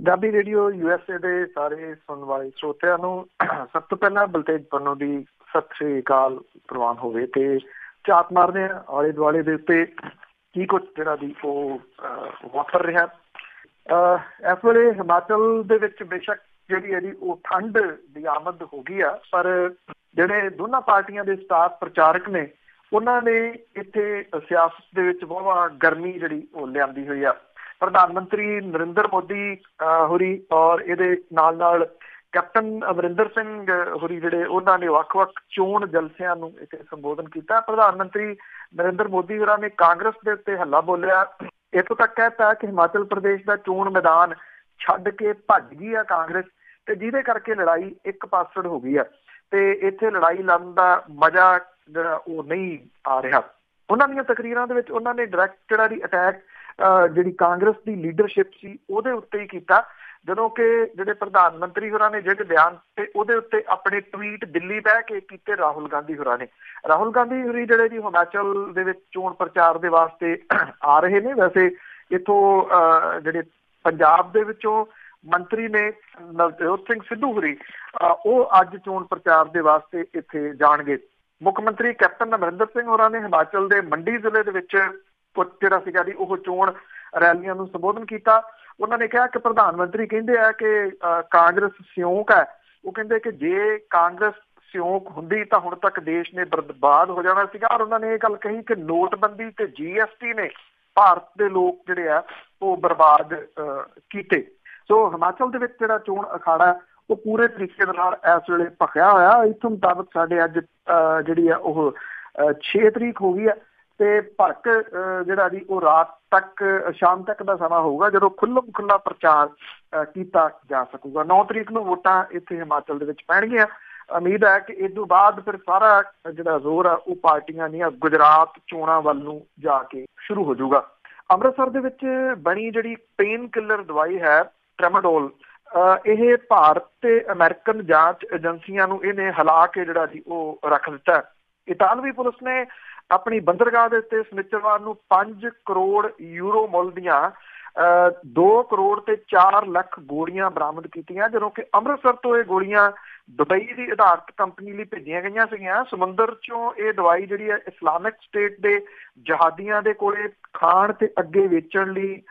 Punjabi radio USA ਦੇ ਸਾਰੇ ਸੁਣਨ ਵਾਲੇ ਸਰੋਤਿਆਂ ਨੂੰ ਸਭ ਤੋਂ ਪਹਿਲਾਂ ਬਲਤੇਜ ਪੰਨੂ ਦੀ ਸਤਿ ਸ੍ਰੀ ਅਕਾਲ ਪ੍ਰਵਾਨ ਹੋਵੇ ਤੇ ਝਾਤ ਮਾਰਦੇ ਆ ਆਲੇ ਦੁਆਲੇ ਦੇ ਉੱਤੇ ਕੀ ਕੁਝ ਜਿਹੜਾ ਦੀ ਉਹ ਵਾਪਰ ਰਿਹਾ। ਇਸ ਵੇਲੇ ਹਿਮਾਚਲ ਦੇ ਵਿੱਚ ਬੇਸ਼ੱਕ ਜਿਹੜੀ ਇਹਦੀ ਉਹ ਠੰਡ ਦੀ ਆਮਦ ਹੋ ਗਈ ਆ, ਪਰ ਜਿਹੜੇ ਦੋਨਾਂ ਪਾਰਟੀਆਂ ਦੇ ਸਟਾਰ ਪ੍ਰਚਾਰਕ ਨੇ ਉਹਨਾਂ ਨੇ ਇੱਥੇ ਸਿਆਸਤ ਦੇ ਵਿੱਚ ਬਹੁਤ ਗਰਮੀ ਜਿਹੜੀ ਉਹ ਲਿਆਂਦੀ ਹੋਈ ਆ। ਪ੍ਰਧਾਨ ਮੰਤਰੀ ਨਰਿੰਦਰ ਮੋਦੀ ਹੋਰੀ ਔਰ ਇਹਦੇ ਨਾਲ ਨਾਲ ਕੈਪਟਨ ਅਮਰਿੰਦਰ ਸਿੰਘ ਹੋਰੀ ਜਿਹੜੇ ਉਹਨਾਂ ਨੇ ਵੱਖ-ਵੱਖ ਚੋਣ ਜਲਸਿਆਂ ਨੂੰ ਇੱਥੇ ਸੰਬੋਧਨ ਕੀਤਾ। ਪ੍ਰਧਾਨ ਮੰਤਰੀ ਨਰਿੰਦਰ ਮੋਦੀ ਹੋਰਾਂ ਨੇ ਕਾਂਗਰਸ ਦੇ ਉੱਤੇ ਹੱਲਾ ਬੋਲਿਆ, ਇੱਥੋਂ ਤੱਕ ਕਹਿਤਾ ਕਿ ਹਿਮਾਚਲ ਪ੍ਰਦੇਸ਼ ਦਾ ਚੋਣ ਮੈਦਾਨ ਛੱਡ ਕੇ ਭੱਜ ਗਈ ਆ ਕਾਂਗਰਸ, ਤੇ ਜਿਹਦੇ ਕਰਕੇ ਲੜਾਈ ਇੱਕ ਪਾਸੜ ਹੋ ਗਈ ਆ ਤੇ ਇੱਥੇ ਲੜਾਈ ਲੜਨ ਦਾ ਮਜ਼ਾ ਜਿਹੜਾ ਉਹ ਨਹੀਂ ਆ ਰਿਹਾ। ਉਹਨਾਂ ਦੀਆਂ ਤਕਰੀਰਾਂ ਦੇ ਵਿੱਚ ਉਹਨਾਂ ਨੇ ਡਾਇਰੈਕਟ ਜਿਹੜਾ ਦੀ ਅਟੈਕ ਜਿਹੜੀ ਕਾਂਗਰਸ ਦੀ ਲੀਡਰਸ਼ਿਪ ਸੀ ਉਹਦੇ ਉੱਤੇ ਹੀ ਕੀਤਾ, ਜਦੋਂ ਕਿ ਜਿਹੜੇ ਪ੍ਰਧਾਨ ਮੰਤਰੀ ਹੋਰਾਂ ਨੇ ਜਿਹੜੇ ਬਿਆਨ ਤੇ ਉਹਦੇ ਉੱਤੇ ਆਪਣੇ ਟਵੀਟ ਦਿੱਲੀ ਬਹਿ ਕੇ ਕੀਤੇ ਰਾਹੁਲ ਗਾਂਧੀ ਹੋਰਾਂ ਨੇ। ਰਾਹੁਲ ਗਾਂਧੀ ਹੋਰੀ ਜਿਹੜੇ ਜੀ ਹਿਮਾਚਲ ਦੇ ਵਿੱਚ ਚੋਣ ਪ੍ਰਚਾਰ ਦੇ ਵਾਸਤੇ ਆ ਰਹੇ ਨੇ। ਵੈਸੇ ਇੱਥੋਂ ਜਿਹੜੇ ਪੰਜਾਬ ਦੇ ਵਿੱਚੋਂ ਮੰਤਰੀ ਨੇ ਨਵਜੋਤ ਸਿੰਘ ਸਿੱਧੂ ਹੋਰੀ ਉਹ ਅੱਜ ਚੋਣ ਪ੍ਰਚਾਰ ਦੇ ਵਾਸਤੇ ਇੱਥੇ ਜਾਣਗੇ। ਮੁੱਖ ਮੰਤਰੀ ਕੈਪਟਨ ਅਮਰਿੰਦਰ ਸਿੰਘ ਹੋਰਾਂ ਨੇ ਹਿਮਾਚਲ ਦੇ ਮੰਡੀ ਜ਼ਿਲ੍ਹੇ ਦੇ ਵਿੱਚ ਜਿਹੜਾ ਸੀਗਾ ਜੀ ਉਹ ਚੋਣ ਰੈਲੀਆਂ ਨੂੰ ਸੰਬੋਧਨ ਕੀਤਾ। ਉਹਨਾਂ ਨੇ ਕਿਹਾ ਕਿ ਪ੍ਰਧਾਨ ਮੰਤਰੀ ਕਹਿੰਦੇ ਆ ਕਿ ਕਾਂਗਰਸ ਸਿਉਂਕ ਹੈ। ਉਹ ਕਹਿੰਦੇ ਕਿ ਜੇ ਕਾਂਗਰਸ ਸਿਉਂਕ ਹੁੰਦੀ ਤਾਂ ਹੁਣ ਤੱਕ ਦੇਸ਼ ਨੇ ਬਰਬਾਦ ਹੋ ਜਾਣਾ ਸੀਗਾ। ਔਰ ਉਹਨਾਂ ਨੇ ਇਹ ਗੱਲ ਕਹੀ ਕਿ ਨੋਟਬੰਦੀ ਤੇ GST ਨੇ ਭਾਰਤ ਦੇ ਲੋਕ ਜਿਹੜੇ ਆ ਉਹ ਬਰਬਾਦ ਕੀਤੇ। ਸੋ ਹਿਮਾਚਲ ਦੇ ਵਿੱਚ ਜਿਹੜਾ ਚੋਣ ਅਖਾੜਾ ਉਹ ਪੂਰੇ ਤਰੀਕੇ ਦੇ ਨਾਲ ਇਸ ਵੇਲੇ ਭਖਿਆ ਹੋਇਆ। ਇੱਥੋਂ ਮੁਤਾਬਕ ਸਾਡੇ ਅੱਜ ਜਿਹੜੀ ਆ ਉਹ 6 ਤਰੀਕ ਹੋ ਗਈ ਆ ਤੇ ਭੜਕ ਜਿਹੜਾ ਜੀ ਉਹ ਰਾਤ ਤੱਕ ਸ਼ਾਮ ਤੱਕ ਦਾ ਸਮਾਂ ਹੋਊਗਾ ਜਦੋਂ ਖੁੱਲ੍ਹਾ ਪ੍ਰਚਾਰ ਕੀਤਾ ਜਾ ਸਕੂਗਾ। 9 ਤਰੀਕ ਨੂੰ ਵੋਟਾਂ ਇੱਥੇ ਹਿਮਾਚਲ ਦੇ ਵਿੱਚ ਪੈਣਗੀਆਂ। ਉਮੀਦ ਹੈ ਕਿ ਇਸ ਤੋਂ ਬਾਅਦ ਫਿਰ ਸਾਰਾ ਜਿਹੜਾ ਜ਼ੋਰ ਆ ਉਹ ਪਾਰਟੀਆਂ ਦੀਆਂ ਗੁਜਰਾਤ ਚੋਣਾਂ ਵੱਲ ਨੂੰ ਜਾ ਕੇ ਸ਼ੁਰੂ ਹੋ ਜਾਊਗਾ। ਅੰਮ੍ਰਿਤਸਰ ਦੇ ਵਿੱਚ ਬਣੀ ਜਿਹੜੀ ਪੇਨ ਕਿਲਰ ਦਵਾਈ ਹੈ ਟ੍ਰੈਮਾਡੋਲ, ਇਹ ਭਾਰਤ ਤੇ ਅਮਰੀਕਨ ਜਾਂਚ ਏਜੰਸੀਆਂ ਨੂੰ ਇਹਨੇ ਹਿਲਾ ਕੇ ਜਿਹੜਾ ਜੀ ਉਹ ਰੱਖ ਦਿੱਤਾ। ਇਤਾਲਵੀ ਪੁਲਿਸ ਨੇ ਆਪਣੀ ਬੰਦਰਗਾਹ ਦੇ ਉੱਤੇ ਸ਼ਨੀਚਰਵਾਰ ਨੂੰ 5 ਕਰੋੜ ਯੂਰੋ ਮੁੱਲ ਦੀਆਂ 2 ਕਰੋੜ ਤੇ 4 ਲੱਖ ਗੋਲੀਆਂ ਬਰਾਮਦ ਕੀਤੀਆਂ, ਜਦੋਂ ਕਿ ਅੰਮ੍ਰਿਤਸਰ ਤੋਂ ਇਹ ਗੋਲੀਆਂ ਦੁਬਈ ਦੀ ਆਧਾਰਿਤ ਕੰਪਨੀ ਲਈ ਭੇਜੀਆਂ ਗਈਆਂ ਸੀਗੀਆਂ। ਸਮੁੰਦਰ ਚੋਂ ਇਹ ਦਵਾਈ ਜਿਹੜੀ ਹੈ ਇਸਲਾਮਿਕ ਸਟੇਟ ਦੇ ਜਹਾਦੀਆਂ ਦੇ ਕੋਲੇ ਖਾਣ ਤੇ ਅੱਗੇ ਵੇਚਣ ਲਈ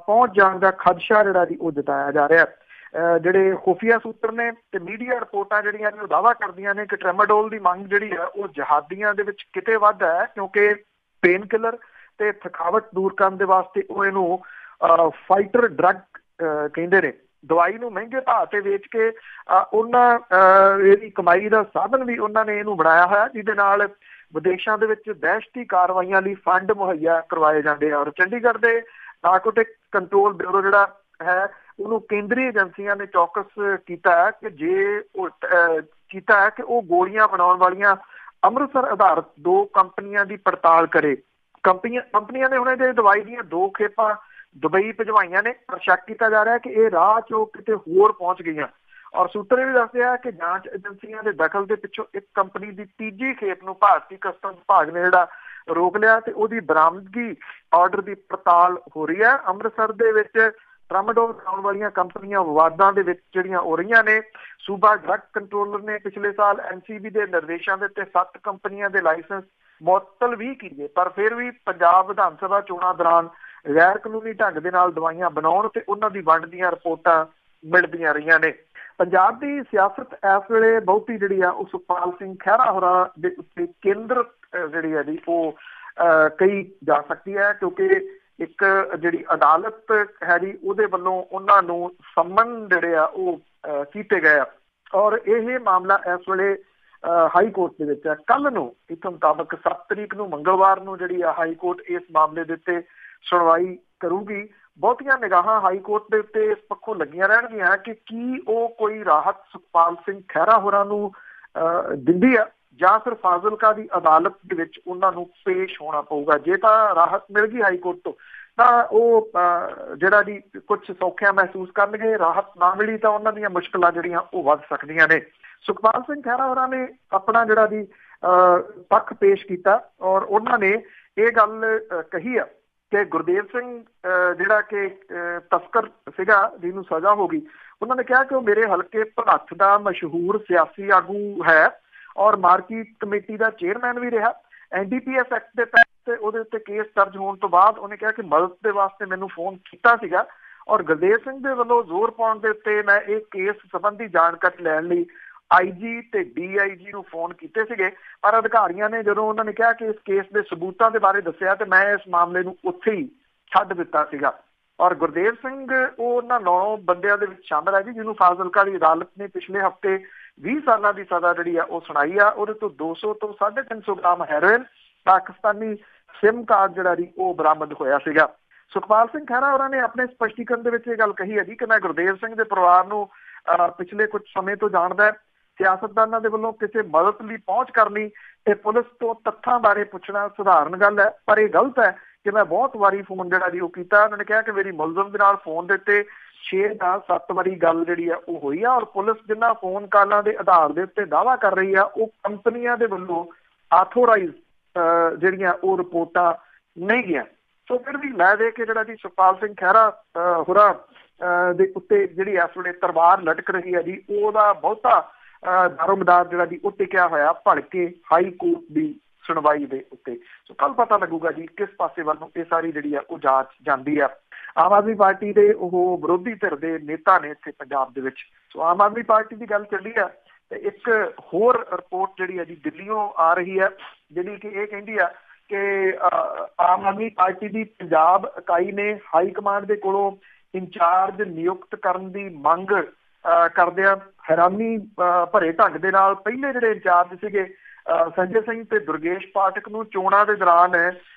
ਪਹੁੰਚ ਜਾਣ ਦਾ ਖਦਸ਼ਾ ਜਿਹੜਾ ਜੀ ਉਹ ਜਤਾਇਆ ਜਾ ਰਿਹਾ। ਜਿਹੜੇ ਖੁਫੀਆ ਸੂਤਰ ਨੇ ਤੇ ਮੀਡੀਆ ਰਿਪੋਰਟਾਂ ਜਿਹੜੀਆਂ ਨੇ ਉਹ ਦਾਅਵਾ ਕਰਦੀਆਂ ਨੇ ਕਿ ਟ੍ਰੈਮਾਡੋਲ ਦੀ ਮੰਗ ਜਿਹੜੀ ਹੈ ਉਹ ਜਹਾਦੀਆਂ ਦੇ ਵਿੱਚ ਕਿਤੇ ਵੱਧ ਹੈ, ਕਿਉਂਕਿ ਪੇਨ ਕਿਲਰ ਤੇ ਥਕਾਵਟ ਦੂਰ ਕਰਨ ਦੇ ਵਾਸਤੇ ਉਹ ਇਹਨੂੰ ਫਾਈਟਰ ਡਰੱਗ ਕਹਿੰਦੇ ਨੇ। ਦਵਾਈ ਨੂੰ ਮਹਿੰਗੇ ਭਾਅ ਤੇ ਵੇਚ ਕੇ ਉਹਨਾਂ ਇਹਦੀ ਕਮਾਈ ਦਾ ਸਾਧਨ ਵੀ ਉਹਨਾਂ ਨੇ ਇਹਨੂੰ ਬਣਾਇਆ ਹੋਇਆ, ਜਿਹਦੇ ਨਾਲ ਵਿਦੇਸ਼ਾਂ ਦੇ ਵਿੱਚ ਦਹਿਸ਼ਤੀ ਕਾਰਵਾਈਆਂ ਲਈ ਫੰਡ ਮੁਹੱਈਆ ਕਰਵਾਏ ਜਾਂਦੇ ਆ। ਔਰ ਚੰਡੀਗੜ੍ਹ ਦੇ ਨਾਰਕੋਟਿਕ ਕੰਟਰੋਲ ਬਿਊਰੋ ਜਿਹੜਾ ਹੈ ਉਹਨੂੰ ਕੇਂਦਰੀ ਏਜੰਸੀਆਂ ਨੇ ਚੌਕਸ ਕੀਤਾ ਹੈ ਕਿ ਜੇ ਉਹ ਕੀਤਾ ਹੈ ਕਿ ਉਹ ਗੋਲੀਆਂ ਬਣਾਉਣ ਵਾਲੀਆਂ ਅੰਮ੍ਰਿਤਸਰ ਆਧਾਰਿਤ 2 ਕੰਪਨੀਆਂ ਦੀ ਪੜਤਾਲ ਕਰੇ। ਕੰਪਨੀਆਂ ਨੇ ਹੁਣ ਇਹਦੇ ਦਵਾਈ ਦੀਆਂ 2 ਖੇਪਾਂ ਦੁਬਈ ਭਿਜਵਾਈਆਂ ਨੇ, ਪਰ ਸ਼ੱਕ ਕੀਤਾ ਜਾ ਰਿਹਾ ਕਿ ਇਹ ਰਾਹ 'ਚ ਉਹ ਕਿਤੇ ਹੋਰ ਪਹੁੰਚ ਗਈਆਂ। ਔਰ ਸੂਤਰ ਇਹ ਵੀ ਦੱਸਿਆ ਕਿ ਜਾਂਚ ਏਜੰਸੀਆਂ ਦੇ ਦਖਲ ਦੇ ਪਿੱਛੋਂ ਇੱਕ ਕੰਪਨੀ ਦੀ ਤੀਜੀ ਖੇਪ ਨੂੰ ਭਾਰਤੀ ਕਸਟਮ ਵਿਭਾਗ ਨੇ ਜਿਹੜਾ ਰੋਕ ਲਿਆ ਤੇ ਉਹਦੀ ਬਰਾਮਦਗੀ ਆਰਡਰ ਦੀ ਪੜਤਾਲ ਹੋ ਰਹੀ ਹੈ। ਅੰਮ੍ਰਿਤਸਰ ਦੇ ਵਿੱਚ ਟ੍ਰੈਮਾਡੋਲ ਬਣਾਉਣ ਵਾਲੀਆਂ ਕੰਪਨੀਆਂ ਵਿਵਾਦਾਂ ਦੇ ਵਿੱਚ ਜਿਹੜੀਆਂ ਹੋ ਰਹੀਆਂ ਨੇ। ਸੂਬਾ ਡਰੱਗ ਕੰਟਰੋਲਰ ਨੇ ਪਿਛਲੇ ਸਾਲ NCB ਦੇ ਨਿਰਦੇਸ਼ਾਂ ਦੇ ਉੱਤੇ 7 ਕੰਪਨੀਆਂ ਦੇ ਲਾਇਸੈਂਸ ਮੁਅੱਤਲ ਵੀ ਕੀਤੇ, ਪਰ ਫਿਰ ਵੀ ਪੰਜਾਬ ਵਿਧਾਨ ਸਭਾ ਚੋਣਾਂ ਦੌਰਾਨ ਗੈਰ ਕਾਨੂੰਨੀ ਢੰਗ ਦੇ ਨਾਲ ਦਵਾਈਆਂ ਬਣਾਉਣ ਤੇ ਉਹਨਾਂ ਦੀ ਵੰਡ ਦੀਆਂ ਰਿਪੋਰਟਾਂ ਮਿਲਦੀਆਂ ਰਹੀਆਂ ਨੇ। ਪੰਜਾਬ ਦੀ ਸਿਆਸਤ ਇਸ ਵੇਲੇ ਬਹੁਤੀ ਜਿਹੜੀ ਆ ਉਹ ਸੁਖਪਾਲ ਸਿੰਘ ਖਹਿਰਾ ਹੋਰਾਂ ਦੇ ਉੱਤੇ ਕੇਂਦਰਤ ਜਿਹੜੀ ਹੈ ਜੀ ਉਹ ਕਹੀ ਜਾ ਸਕਦੀ ਹੈ, ਕਿਉਂਕਿ ਇੱਕ ਜਿਹੜੀ ਅਦਾਲਤ ਹੈ ਜੀ ਉਹਦੇ ਵੱਲੋਂ ਉਹਨਾਂ ਨੂੰ ਸੰਮਨ ਜਿਹੜੇ ਆ ਉਹ ਕੀਤੇ ਗਏ ਆ। ਔਰ ਇਹ ਮਾਮਲਾ ਇਸ ਵੇਲੇ ਹਾਈ ਕੋਰਟ ਦੇ ਵਿੱਚ ਹੈ। ਕੱਲ੍ਹ ਨੂੰ ਇੱਥੋਂ ਮੁਤਾਬਕ 7 ਤਰੀਕ ਨੂੰ ਮੰਗਲਵਾਰ ਨੂੰ ਜਿਹੜੀ ਆ ਹਾਈ ਕੋਰਟ ਇਸ ਮਾਮਲੇ ਦੇ ਉੱਤੇ ਸੁਣਵਾਈ ਕਰੂਗੀ। ਬਹੁਤੀਆਂ ਨਿਗਾਹਾਂ ਹਾਈ ਕੋਰਟ ਦੇ ਉੱਤੇ ਇਸ ਪੱਖੋਂ ਲੱਗੀਆਂ ਰਹਿਣਗੀਆਂ ਕਿ ਕੀ ਉਹ ਕੋਈ ਰਾਹਤ ਸੁਖਪਾਲ ਸਿੰਘ ਖਹਿਰਾ ਹੋਰਾਂ ਨੂੰ ਦਿੰਦੀ ਆ ਜਾਂ ਫਿਰ ਫਾਜ਼ਿਲਕਾ ਦੀ ਅਦਾਲਤ ਦੇ ਵਿੱਚ ਉਹਨਾਂ ਨੂੰ ਪੇਸ਼ ਹੋਣਾ ਪਊਗਾ। ਜੇ ਤਾਂ ਰਾਹਤ ਮਿਲ ਗਈ ਹਾਈ ਕੋਰਟ ਤੋਂ ਤਾਂ ਉਹ ਜਿਹੜਾ ਜੀ ਕੁਝ ਸੌਖਿਆ ਮਹਿਸੂਸ ਕਰਨਗੇ, ਰਾਹਤ ਨਾ ਮਿਲੀ ਤਾਂ ਉਹਨਾਂ ਦੀਆਂ ਮੁਸ਼ਕਿਲਾਂ ਜਿਹੜੀਆਂ ਉਹ ਵੱਧ ਸਕਦੀਆਂ ਨੇ। ਸੁਖਪਾਲ ਸਿੰਘ ਖਹਿਰਾ ਹੋਰਾਂ ਨੇ ਆਪਣਾ ਜਿਹੜਾ ਜੀ ਪੱਖ ਪੇਸ਼ ਕੀਤਾ ਔਰ ਉਹਨਾਂ ਨੇ ਇਹ ਗੱਲ ਕਹੀ ਆ ਕਿ ਗੁਰਦੇਵ ਸਿੰਘ ਜਿਹੜਾ ਕਿ ਤਸਕਰ ਸੀਗਾ ਜਿਹਨੂੰ ਸਜ਼ਾ ਹੋ ਗਈ, ਉਹਨਾਂ ਨੇ ਕਿਹਾ ਕਿ ਉਹ ਮੇਰੇ ਹਲਕੇ ਭਲੱਥ ਦਾ ਮਸ਼ਹੂਰ ਸਿਆਸੀ ਆਗੂ ਹੈ ਔਰ ਮਾਰਕੀਟ ਕਮੇਟੀ ਦਾ ਚੇਅਰਮੈਨ ਵੀ ਰਿਹਾ। NDPS ਐਕਟ ਦੇ ਤਹਿਤ ਉਹਦੇ ਉੱਤੇ ਕੇਸ ਦਰਜ ਹੋਣ ਤੋਂ ਬਾਅਦ ਉਹਨੇ ਕਿਹਾ ਕਿ ਮਦਦ ਦੇ ਵਾਸਤੇ ਮੈਨੂੰ ਫੋਨ ਕੀਤਾ ਸੀਗਾ ਔਰ ਗੁਰਦੇਵ ਸਿੰਘ ਦੇ ਵੱਲੋਂ ਜ਼ੋਰ ਪਾਉਣ ਦੇ ਉੱਤੇ ਮੈਂ ਇਹ ਕੇਸ ਸੰਬੰਧੀ ਜਾਣਕਾਰੀ ਲੈਣ ਲਈ IG ਤੇ DIG ਨੂੰ ਫੋਨ ਕੀਤੇ ਸੀਗੇ, ਪਰ ਅਧਿਕਾਰੀਆਂ ਨੇ ਜਦੋਂ ਉਹਨਾਂ ਨੇ ਕਿਹਾ ਕਿ ਇਸ ਕੇਸ ਦੇ ਸਬੂਤਾਂ ਦੇ ਬਾਰੇ ਦੱਸਿਆ ਤੇ ਮੈਂ ਇਸ ਮਾਮਲੇ ਨੂੰ ਉੱਥੇ ਹੀ ਛੱਡ ਦਿੱਤਾ ਸੀਗਾ। ਔਰ ਗੁਰਦੇਵ ਸਿੰਘ ਉਹ ਉਹਨਾਂ 9 ਬੰਦਿਆਂ ਦੇ ਵਿੱਚ ਸ਼ਾਮਲ ਹੈ ਜੀ, ਜਿਹਨੂੰ ਫਾਜ਼ਿਲਕਾ ਦੀ ਅਦਾਲਤ ਨੇ ਪਿਛਲੇ ਹਫ਼ਤੇ 20 ਸਾਲਾਂ ਦੀ ਸਜ਼ਾ ਜਿਹੜੀ ਆ ਉਹ ਸੁਣਾਈ ਆ। ਉਹਦੇ ਤੋਂ 200 ਤੋਂ 350 gram heroin, Pakistani SIM card ਜਿਹੜਾ ਜੀ ਉਹ ਬਰਾਮਦ ਹੋਇਆ ਸੀਗਾ। ਸੁਖਪਾਲ ਸਿੰਘ ਖਹਿਰਾ ਉਹਨਾਂ ਨੇ ਆਪਣੇ ਸਪਸ਼ਟੀਕਰਨ ਦੇ ਵਿੱਚ ਇਹ ਗੱਲ ਕਹੀ ਹੈ ਜੀ ਕਿ ਮੈਂ ਗੁਰਦੇਵ ਸਿੰਘ ਦੇ ਪਰਿਵਾਰ ਨੂੰ ਪਿਛਲੇ ਕੁਝ ਸਮੇਂ ਤੋਂ ਜਾਣਦਾ। ਸਿਆਸਤਦਾਨਾਂ ਦੇ ਵੱਲੋਂ ਕਿਸੇ ਮਦਦ ਲਈ ਪਹੁੰਚ ਕਰਨੀ ਤੇ ਪੁਲਿਸ ਤੋਂ ਤੱਥਾਂ ਬਾਰੇ ਪੁੱਛਣਾ ਸਧਾਰਨ ਗੱਲ ਹੈ, ਪਰ ਇਹ ਗਲਤ ਹੈ ਕਿ ਮੈਂ ਬਹੁਤ ਵਾਰੀ ਫੋਨ ਜਿਹੜਾ ਜੀ ਉਹ ਕੀਤਾ। ਉਹਨਾਂ ਨੇ ਕਿਹਾ ਕਿ ਮੇਰੀ ਮੁਲਜ਼ਮ ਦੇ ਨਾਲ ਫੋਨ ਦੇ ਉੱਤੇ 6 ਜਾਂ 7 ਵਾਰੀ ਗੱਲ ਜਿਹੜੀ ਆ ਉਹ ਹੋਈ ਆ ਔਰ ਪੁਲਿਸ ਜਿਨ੍ਹਾਂ ਫੋਨ ਕਾਲਾਂ ਦੇ ਆਧਾਰ ਦੇ ਉੱਤੇ ਦਾਅਵਾ ਕਰ ਰਹੀ ਆ ਉਹ ਕੰਪਨੀਆਂ ਦੇ ਵੱਲੋਂ ਆਥੋਰਾਈਜ਼ ਜਿਹੜੀਆਂ ਉਹ ਰਿਪੋਰਟਾਂ ਨਹੀਂ ਗਈਆਂ। ਸੋ ਫਿਰ ਵੀ ਲੈ ਦੇ ਕੇ ਜਿਹੜਾ ਜੀ ਸੁਖਪਾਲ ਸਿੰਘ ਖਹਿਰਾ ਹੋਰਾਂ ਦੇ ਉੱਤੇ ਜਿਹੜੀ ਇਸ ਵੇਲੇ ਤਲਵਾਰ ਲਟਕ ਰਹੀ ਹੈ ਜੀ, ਉਹਦਾ ਬਹੁਤਾ ਦਾਰੋਮਦਾਰ ਜਿਹੜਾ ਜੀ ਉਹ ਟਿਕਿਆ ਹੋਇਆ ਭਲਕੇ ਹਾਈ ਕੋਰਟ ਦੀ ਸੁਣਵਾਈ ਦੇ ਉੱਤੇ। ਸੋ ਕੱਲ ਪਤਾ ਲੱਗੂਗਾ ਜੀ ਕਿਸ ਪਾਸੇ ਵੱਲ ਨੂੰ ਇਹ ਸਾਰੀ ਜਿਹੜੀ ਆ ਉਹ ਜਾਂਚ ਜਾਂਦੀ ਆ। ਆਮ ਆਦਮੀ ਪਾਰਟੀ ਦੇ ਉਹ ਵਿਰੋਧੀ ਧਿਰ ਦੇ ਨੇਤਾ ਨੇ ਇੱਥੇ ਪੰਜਾਬ ਦੇ ਵਿੱਚ। ਸੋ ਆਮ ਆਦਮੀ ਪਾਰਟੀ ਦੀ ਗੱਲ ਚੱਲੀ ਆ ਤੇ ਇੱਕ ਹੋਰ ਰਿਪੋਰਟ ਜਿਹੜੀ ਹੈ ਜੀ ਦਿੱਲੀੋਂ ਆ ਰਹੀ ਹੈ, ਜਿਹੜੀ ਕਿ ਇਹ ਕਹਿੰਦੀ ਆ ਕਿ ਆਮ ਆਦਮੀ ਪਾਰਟੀ ਦੀ ਪੰਜਾਬ ਇਕਾਈ ਨੇ ਹਾਈ ਕਮਾਂਡ ਦੇ ਕੋਲੋਂ ਇੰਚਾਰਜ ਨਿਯੁਕਤ ਕਰਨ ਦੀ ਮੰਗ ਕਰਦਿਆਂ ਹੈਰਾਨੀ ਭਰੇ ਢੰਗ ਦੇ ਨਾਲ ਪਹਿਲੇ ਜਿਹੜੇ ਇੰਚਾਰਜ ਸੀਗੇ ਸੰਜੇ ਸਿੰਘ ਤੇ ਦੁਰਗੇਸ਼ ਪਾਠਕ ਨੂੰ ਚੋਣਾਂ ਦੇ ਦੌਰਾਨ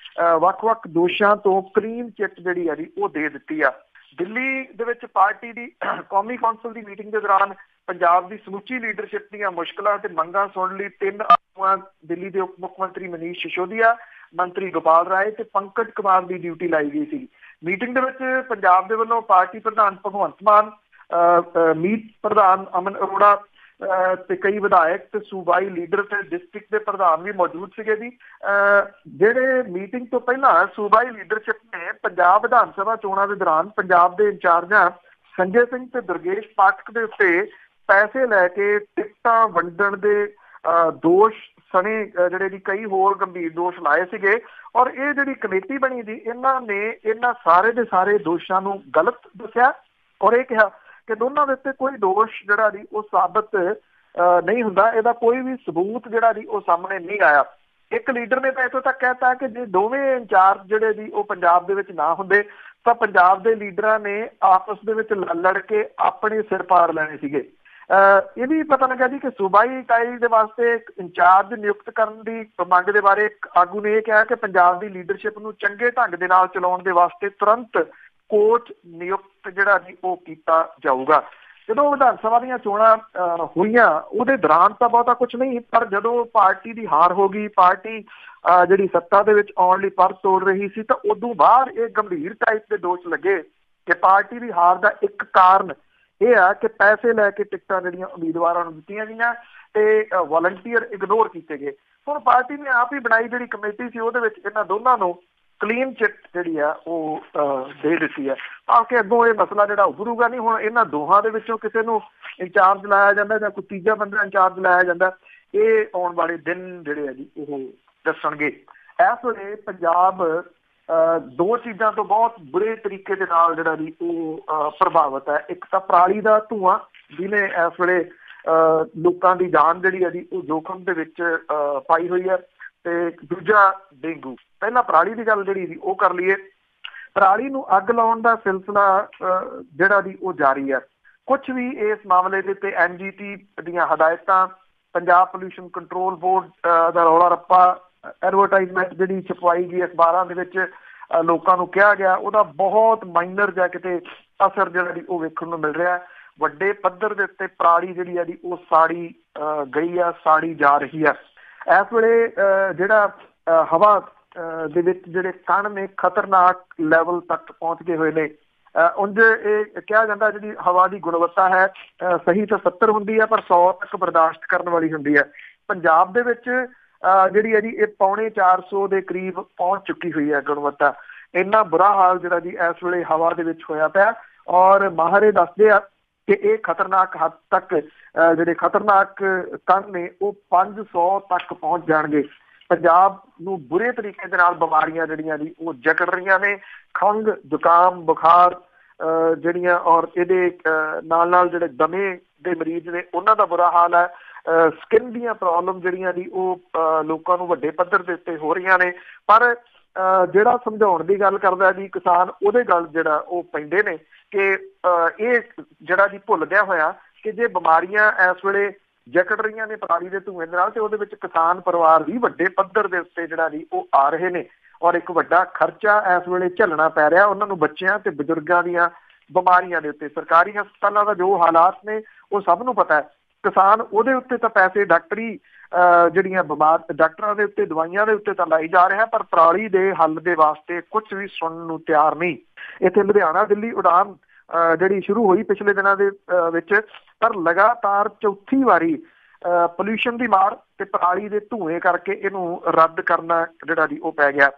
ਵੱਖ-ਵੱਖ ਦੋਸ਼ਾਂ ਤੋਂ ਕਲੀਨ ਚਿੱਟ ਜਿਹੜੀ ਆ ਜੀ ਉਹ ਦੇ ਦਿੱਤੀ ਆ। ਦਿੱਲੀ ਦੇ ਵਿੱਚ ਪਾਰਟੀ ਦੀ ਕੌਮੀ ਕੌਂਸਲ ਦੀ ਮੀਟਿੰਗ ਦੇ ਦੌਰਾਨ ਪੰਜਾਬ ਦੀ ਸਮੁੱਚੀ ਲੀਡਰਸ਼ਿਪ ਦੀਆਂ ਮੁਸ਼ਕਲਾਂ ਤੇ ਮੰਗਾਂ ਸੁਣਨ ਲਈ 3 ਆਗੂਆਂ ਦਿੱਲੀ ਦੇ ਉਪ ਮੁੱਖ ਮੰਤਰੀ ਮਨੀਸ਼ ਸਿਸੋਦੀਆ, ਮੰਤਰੀ ਗੋਪਾਲ ਰਾਏ ਤੇ ਪੰਕਜ ਕੁਮਾਰ ਦੀ ਡਿਊਟੀ ਲਾਈ ਗਈ ਸੀ। ਮੀਟਿੰਗ ਦੇ ਵਿੱਚ ਪੰਜਾਬ ਦੇ ਵੱਲੋਂ ਪਾਰਟੀ ਪ੍ਰਧਾਨ ਭਗਵੰਤ ਮਾਨ, ਮੀਤ ਪ੍ਰਧਾਨ ਅਮਨ ਅਰੋੜਾ ਤੇ ਕਈ ਵਿਧਾਇਕ ਤੇ ਸੂਬਾਈ ਲੀਡਰ ਤੇ ਡਿਸਟ੍ਰਿਕਟ ਦੇ ਪ੍ਰਧਾਨ ਵੀ ਮੌਜੂਦ ਸੀਗੇ ਜੀ। ਜਿਹੜੇ ਮੀਟਿੰਗ ਤੋਂ ਪਹਿਲਾਂ ਸੂਬਾਈ ਲੀਡਰਸ਼ਿਪ ਨੇ ਪੰਜਾਬ ਵਿਧਾਨ ਸਭਾ ਚੋਣਾਂ ਦੇ ਦੌਰਾਨ ਪੰਜਾਬ ਦੇ ਇੰਚਾਰਜਾਂ ਸੰਜੇ ਸਿੰਘ ਤੇ ਦੁਰਗੇਸ਼ ਪਾਠਕ ਦੇ ਉੱਤੇ ਪੈਸੇ ਲੈ ਕੇ ਟਿਕਟਾਂ ਵੰਡਣ ਦੇ ਦੋਸ਼ ਸਣੇ ਜਿਹੜੇ ਜੀ ਕਈ ਹੋਰ ਗੰਭੀਰ ਦੋਸ਼ ਲਾਏ ਸੀਗੇ ਔਰ ਇਹ ਜਿਹੜੀ ਕਮੇਟੀ ਬਣੀ ਜੀ ਇਹਨਾਂ ਨੇ ਇਹਨਾਂ ਸਾਰੇ ਦੇ ਸਾਰੇ ਦੋਸ਼ਾਂ ਨੂੰ ਗਲਤ ਦੱਸਿਆ ਔਰ ਇਹ ਕਿਹਾ ਕਿ ਦੋਨਾਂ ਦੇ ਉੱਤੇ ਕੋਈ ਦੋਸ਼ ਜਿਹੜਾ ਜੀ ਉਹ ਸਾਬਤ ਨਹੀਂ ਹੁੰਦਾ, ਇਹਦਾ ਕੋਈ ਵੀ ਸਬੂਤ ਜਿਹੜਾ ਜੀ ਉਹ ਸਾਹਮਣੇ ਨਹੀਂ ਆਇਆ। ਇੱਕ ਲੀਡਰ ਨੇ ਤਾਂ ਇੱਥੋਂ ਤੱਕ ਕਹਿਤਾ ਕਿ ਜੇ ਦੋਵੇਂ ਇੰਚਾਰਜ ਜਿਹੜੇ ਜੀ ਉਹ ਪੰਜਾਬ ਦੇ ਵਿੱਚ ਨਾ ਹੁੰਦੇ ਤਾਂ ਪੰਜਾਬ ਦੇ ਲੀਡਰਾਂ ਨੇ ਆਪਸ ਦੇ ਵਿੱਚ ਲੜ ਕੇ ਆਪਣੇ ਸਿਰ ਪਾੜ ਲੈਣੇ ਸੀਗੇ। ਇਹ ਵੀ ਪਤਾ ਲੱਗਾ ਜੀ ਕਿ ਸੂਬਾਈ ਇਕਾਈ ਦੇ ਵਾਸਤੇ ਇੰਚਾਰਜ ਨਿਯੁਕਤ ਕਰਨ ਦੀ ਮੰਗ ਦੇ ਬਾਰੇ ਆਗੂ ਨੇ ਇਹ ਕਿਹਾ ਕਿ ਪੰਜਾਬ ਦੀ ਲੀਡਰਸ਼ਿਪ ਨੂੰ ਚੰਗੇ ਢੰਗ ਦੇ ਨਾਲ ਚਲਾਉਣ ਦੇ ਵਾਸਤੇ ਤੁਰੰਤ ਕੋਚ ਨਿਯੁਕਤ ਜਿਹੜਾ ਜੀ ਉਹ ਕੀਤਾ ਜਾਊਗਾ। ਜਦੋਂ ਵਿਧਾਨ ਸਭਾ ਦੀਆਂ ਚੋਣਾਂ ਹੋਈਆਂ ਉਹਦੇ ਦੌਰਾਨ ਤਾਂ ਬਹੁਤਾ ਕੁਛ ਨਹੀਂ, ਪਰ ਜਦੋਂ ਪਾਰਟੀ ਦੀ ਹਾਰ ਹੋ ਗਈ, ਪਾਰਟੀ ਜਿਹੜੀ ਸੱਤਾ ਦੇ ਵਿੱਚ ਆਉਣ ਲਈ ਪਰ ਤੋੜ ਰਹੀ ਸੀ ਤਾਂ ਉਦੋਂ ਬਾਅਦ ਇਹ ਗੰਭੀਰ ਟਾਈਪ ਦੇ ਦੋਸ਼ ਲੱਗੇ ਕਿ ਪਾਰਟੀ ਦੀ ਹਾਰ ਦਾ ਇੱਕ ਕਾਰਨ ਇਹ ਆ ਕਿ ਪੈਸੇ ਲੈ ਕੇ ਟਿਕਟਾਂ ਜਿਹੜੀਆਂ ਉਮੀਦਵਾਰਾਂ ਨੂੰ ਦਿੱਤੀਆਂ ਗਈਆਂ ਤੇ ਵਾਲੰਟੀਅਰ ਇਗਨੋਰ ਕੀਤੇ ਗਏ। ਹੁਣ ਪਾਰਟੀ ਨੇ ਆਪ ਹੀ ਬਣਾਈ ਜਿਹੜੀ ਕਮੇਟੀ ਸੀ ਉਹਦੇ ਵਿੱਚ ਇਹਨਾਂ ਦੋਨਾਂ ਨੂੰ ਕਲੀਨ ਚਿੱਟ ਜਿਹੜੀ ਆ ਉਹ ਦੇ ਦਿੱਤੀ ਹੈ ਤਾਂ ਕਿ ਅੱਗੋਂ ਇਹ ਮਸਲਾ ਜਿਹੜਾ ਉਭਰੂਗਾ ਨਹੀਂ। ਹੁਣ ਇਹਨਾਂ ਦੋਹਾਂ ਦੇ ਵਿੱਚੋਂ ਕਿਸੇ ਨੂੰ ਇੰਚਾਰਜ ਲਾਇਆ ਜਾਂਦਾ ਜਾਂ ਕੋਈ ਤੀਜਾ ਬੰਦਾ ਇੰਚਾਰਜ ਲਾਇਆ ਜਾਂਦਾ, ਇਹ ਆਉਣ ਵਾਲੇ ਦਿਨ ਜਿਹੜੇ ਆ ਜੀ ਉਹ ਦੱਸਣਗੇ। ਇਸ ਵੇਲੇ ਪੰਜਾਬ ਦੋ ਚੀਜ਼ਾਂ ਤੋਂ ਬਹੁਤ ਬੁਰੇ ਤਰੀਕੇ ਦੇ ਨਾਲ ਜਿਹੜਾ ਜੀ ਉਹ ਪ੍ਰਭਾਵਿਤ ਹੈ। ਇੱਕ ਤਾਂ ਪਰਾਲੀ ਦਾ ਧੂੰਆਂ ਜਿਹਨੇ ਇਸ ਵੇਲੇ ਲੋਕਾਂ ਦੀ ਜਾਨ ਜਿਹੜੀ ਹੈ ਜੀ ਉਹ ਜੋਖਮ ਦੇ ਵਿੱਚ ਪਾਈ ਹੋਈ ਹੈ ਤੇ ਦੂਜਾ ਡੇਂਗੂ। ਪਹਿਲਾਂ ਪਰਾਲੀ ਦੀ ਗੱਲ ਜਿਹੜੀ ਸੀ ਉਹ ਕਰ ਲਈਏ। ਪਰਾਲੀ ਨੂੰ ਅੱਗ ਲਾਉਣ ਦਾ ਸਿਲਸਿਲਾ ਜਿਹੜਾ ਜੀ ਉਹ ਜਾਰੀ ਹੈ। ਕੁਛ ਵੀ ਇਸ ਮਾਮਲੇ ਦੇ ਉੱਤੇ NGT ਦੀਆਂ ਹਦਾਇਤਾਂ, ਪੰਜਾਬ ਪੋਲਿਊਸ਼ਨ ਕੰਟਰੋਲ ਬੋਰਡ ਦਾ ਰੌਲਾ ਰੱਪਾ, ਐਡਵਰਟਾਈਜ਼ਮੈਂਟ ਜਿਹੜੀ ਛਪਵਾਈ ਗਈ ਅਖਬਾਰਾਂ ਦੇ ਵਿੱਚ ਲੋਕਾਂ ਨੂੰ ਕਿਹਾ ਗਿਆ, ਉਹਦਾ ਬਹੁਤ ਮਾਈਨਰ ਜਾਂ ਕਿਤੇ ਅਸਰ ਜਿਹੜਾ ਜੀ ਉਹ ਵੇਖਣ ਨੂੰ ਮਿਲ ਰਿਹਾ। ਵੱਡੇ ਪੱਧਰ ਦੇ ਉੱਤੇ ਪਰਾਲੀ ਜਿਹੜੀ ਆ ਜੀ ਉਹ ਸਾੜੀ ਗਈ ਆ, ਸਾੜੀ ਜਾ ਰਹੀ ਆ। ਇਸ ਵੇਲੇ ਜਿਹੜਾ ਹਵਾ ਦੇ ਵਿੱਚ ਜਿਹੜੇ ਕਣ ਨੇ ਖਤਰਨਾਕ ਲੈਵਲ ਤੱਕ ਪਹੁੰਚ ਗਏ ਹੋਏ ਨੇ। ਉਂਝ ਇਹ ਕਿਹਾ ਜਾਂਦਾ ਜਿਹੜੀ ਹਵਾ ਦੀ ਗੁਣਵੱਤਾ ਹੈ ਸਹੀ ਤਾਂ 70 ਹੁੰਦੀ ਹੈ ਪਰ 100 ਤੱਕ ਬਰਦਾਸ਼ਤ ਕਰਨ ਵਾਲੀ ਹੁੰਦੀ ਹੈ। ਪੰਜਾਬ ਦੇ ਵਿੱਚ ਜਿਹੜੀ ਹੈ ਜੀ ਇਹ 450 ਦੇ ਕਰੀਬ ਪਹੁੰਚ ਚੁੱਕੀ ਹੋਈ ਹੈ ਗੁਣਵੱਤਾ। ਇੰਨਾ ਬੁਰਾ ਹਾਲ ਜਿਹੜਾ ਜੀ ਇਸ ਵੇਲੇ ਹਵਾ ਦੇ ਵਿੱਚ ਹੋਇਆ ਪਿਆ। ਔਰ ਮਾਹਰ ਇਹ ਦੱਸਦੇ ਆ ਕਿ ਇਹ ਖਤਰਨਾਕ ਹੱਦ ਤੱਕ ਜਿਹੜੇ ਖਤਰਨਾਕ ਕਣ ਨੇ ਉਹ 500 ਤੱਕ ਪਹੁੰਚ ਜਾਣਗੇ। ਪੰਜਾਬ ਨੂੰ ਬੁਰੇ ਤਰੀਕੇ ਦੇ ਨਾਲ ਬਿਮਾਰੀਆਂ ਜਿਹੜੀਆਂ ਜੀ ਉਹ ਜਕੜ ਰਹੀਆਂ ਨੇ। ਖੰਘ, ਜ਼ੁਕਾਮ, ਬੁਖਾਰ ਜਿਹੜੀਆਂ ਔਰ ਇਹਦੇ ਨਾਲ ਜਿਹੜੇ ਦਮੇ ਦੇ ਮਰੀਜ਼ ਨੇ ਉਹਨਾਂ ਦਾ ਬੁਰਾ ਹਾਲ ਹੈ। ਸਕਿਨ ਦੀਆਂ ਪ੍ਰੋਬਲਮ ਜਿਹੜੀਆਂ ਜੀ ਉਹ ਲੋਕਾਂ ਨੂੰ ਵੱਡੇ ਪੱਧਰ ਦੇ ਉੱਤੇ ਹੋ ਰਹੀਆਂ ਨੇ। ਪਰ ਜਿਹੜਾ ਸਮਝਾਉਣ ਦੀ ਗੱਲ ਕਰਦਾ ਜੀ ਕਿਸਾਨ, ਉਹਦੇ ਗੱਲ ਜਿਹੜਾ ਉਹ ਪੈਂਦੇ ਨੇ ਕਿ ਇਹ ਜਿਹੜਾ ਜੀ ਭੁੱਲਦਿਆਂ ਹੋਇਆ ਕਿ ਜੇ ਬਿਮਾਰੀਆਂ ਇਸ ਵੇਲੇ ਜਕੜ ਰਹੀਆਂ ਨੇ ਪਰਾਲੀ ਦੇ ਧੂਏ ਦੇ ਨਾਲ, ਤੇ ਉਹਦੇ ਵਿੱਚ ਕਿਸਾਨ ਪਰਿਵਾਰ ਵੀ ਵੱਡੇ ਪੱਧਰ ਦੇ ਉੱਤੇ ਜਿਹੜਾ ਜੀ ਉਹ ਆ ਰਹੇ ਨੇ ਔਰ ਇੱਕ ਵੱਡਾ ਖਰਚਾ ਇਸ ਵੇਲੇ ਝੱਲਣਾ ਪੈ ਰਿਹਾ ਉਹਨਾਂ ਨੂੰ, ਬੱਚਿਆਂ ਤੇ ਬਜ਼ੁਰਗਾਂ ਦੀਆਂ ਬਿਮਾਰੀਆਂ ਦੇ ਉੱਤੇ। ਸਰਕਾਰੀ ਹਸਪਤਾਲਾਂ ਦਾ ਜੋ ਹਾਲਾਤ ਨੇ ਉਹ ਸਭ ਨੂੰ ਪਤਾ ਹੈ। ਕਿਸਾਨ ਉਹਦੇ ਉੱਤੇ ਤਾਂ ਪੈਸੇ ਡਾਕਟਰੀ ਜਿਹੜੀਆਂ ਬਿਮਾਰ ਡਾਕਟਰਾਂ ਦੇ ਉੱਤੇ, ਦਵਾਈਆਂ ਦੇ ਉੱਤੇ ਤਾਂ ਲਾਈ ਜਾ ਰਿਹਾ, ਪਰ ਪਰਾਲੀ ਦੇ ਹੱਲ ਦੇ ਵਾਸਤੇ ਕੁਝ ਵੀ ਸੁਣਨ ਨੂੰ ਤਿਆਰ ਨਹੀਂ। ਇੱਥੇ ਲੁਧਿਆਣਾ ਦਿੱਲੀ ਉਡਾਨ ਜਿਹੜੀ ਸ਼ੁਰੂ ਹੋਈ ਪਿਛਲੇ ਦਿਨਾਂ ਦੇ ਵਿੱਚ, ਪਰ ਲਗਾਤਾਰ ਚੌਥੀ ਵਾਰੀ ਪੋਲਿਊਸ਼ਨ ਦੀ ਮਾਰ ਤੇ ਪਰਾਲੀ ਦੇ ਧੂਏ ਕਰਕੇ ਇਹਨੂੰ ਰੱਦ ਕਰਨਾ ਜਿਹੜਾ ਜੀ ਉਹ ਪੈ ਗਿਆ।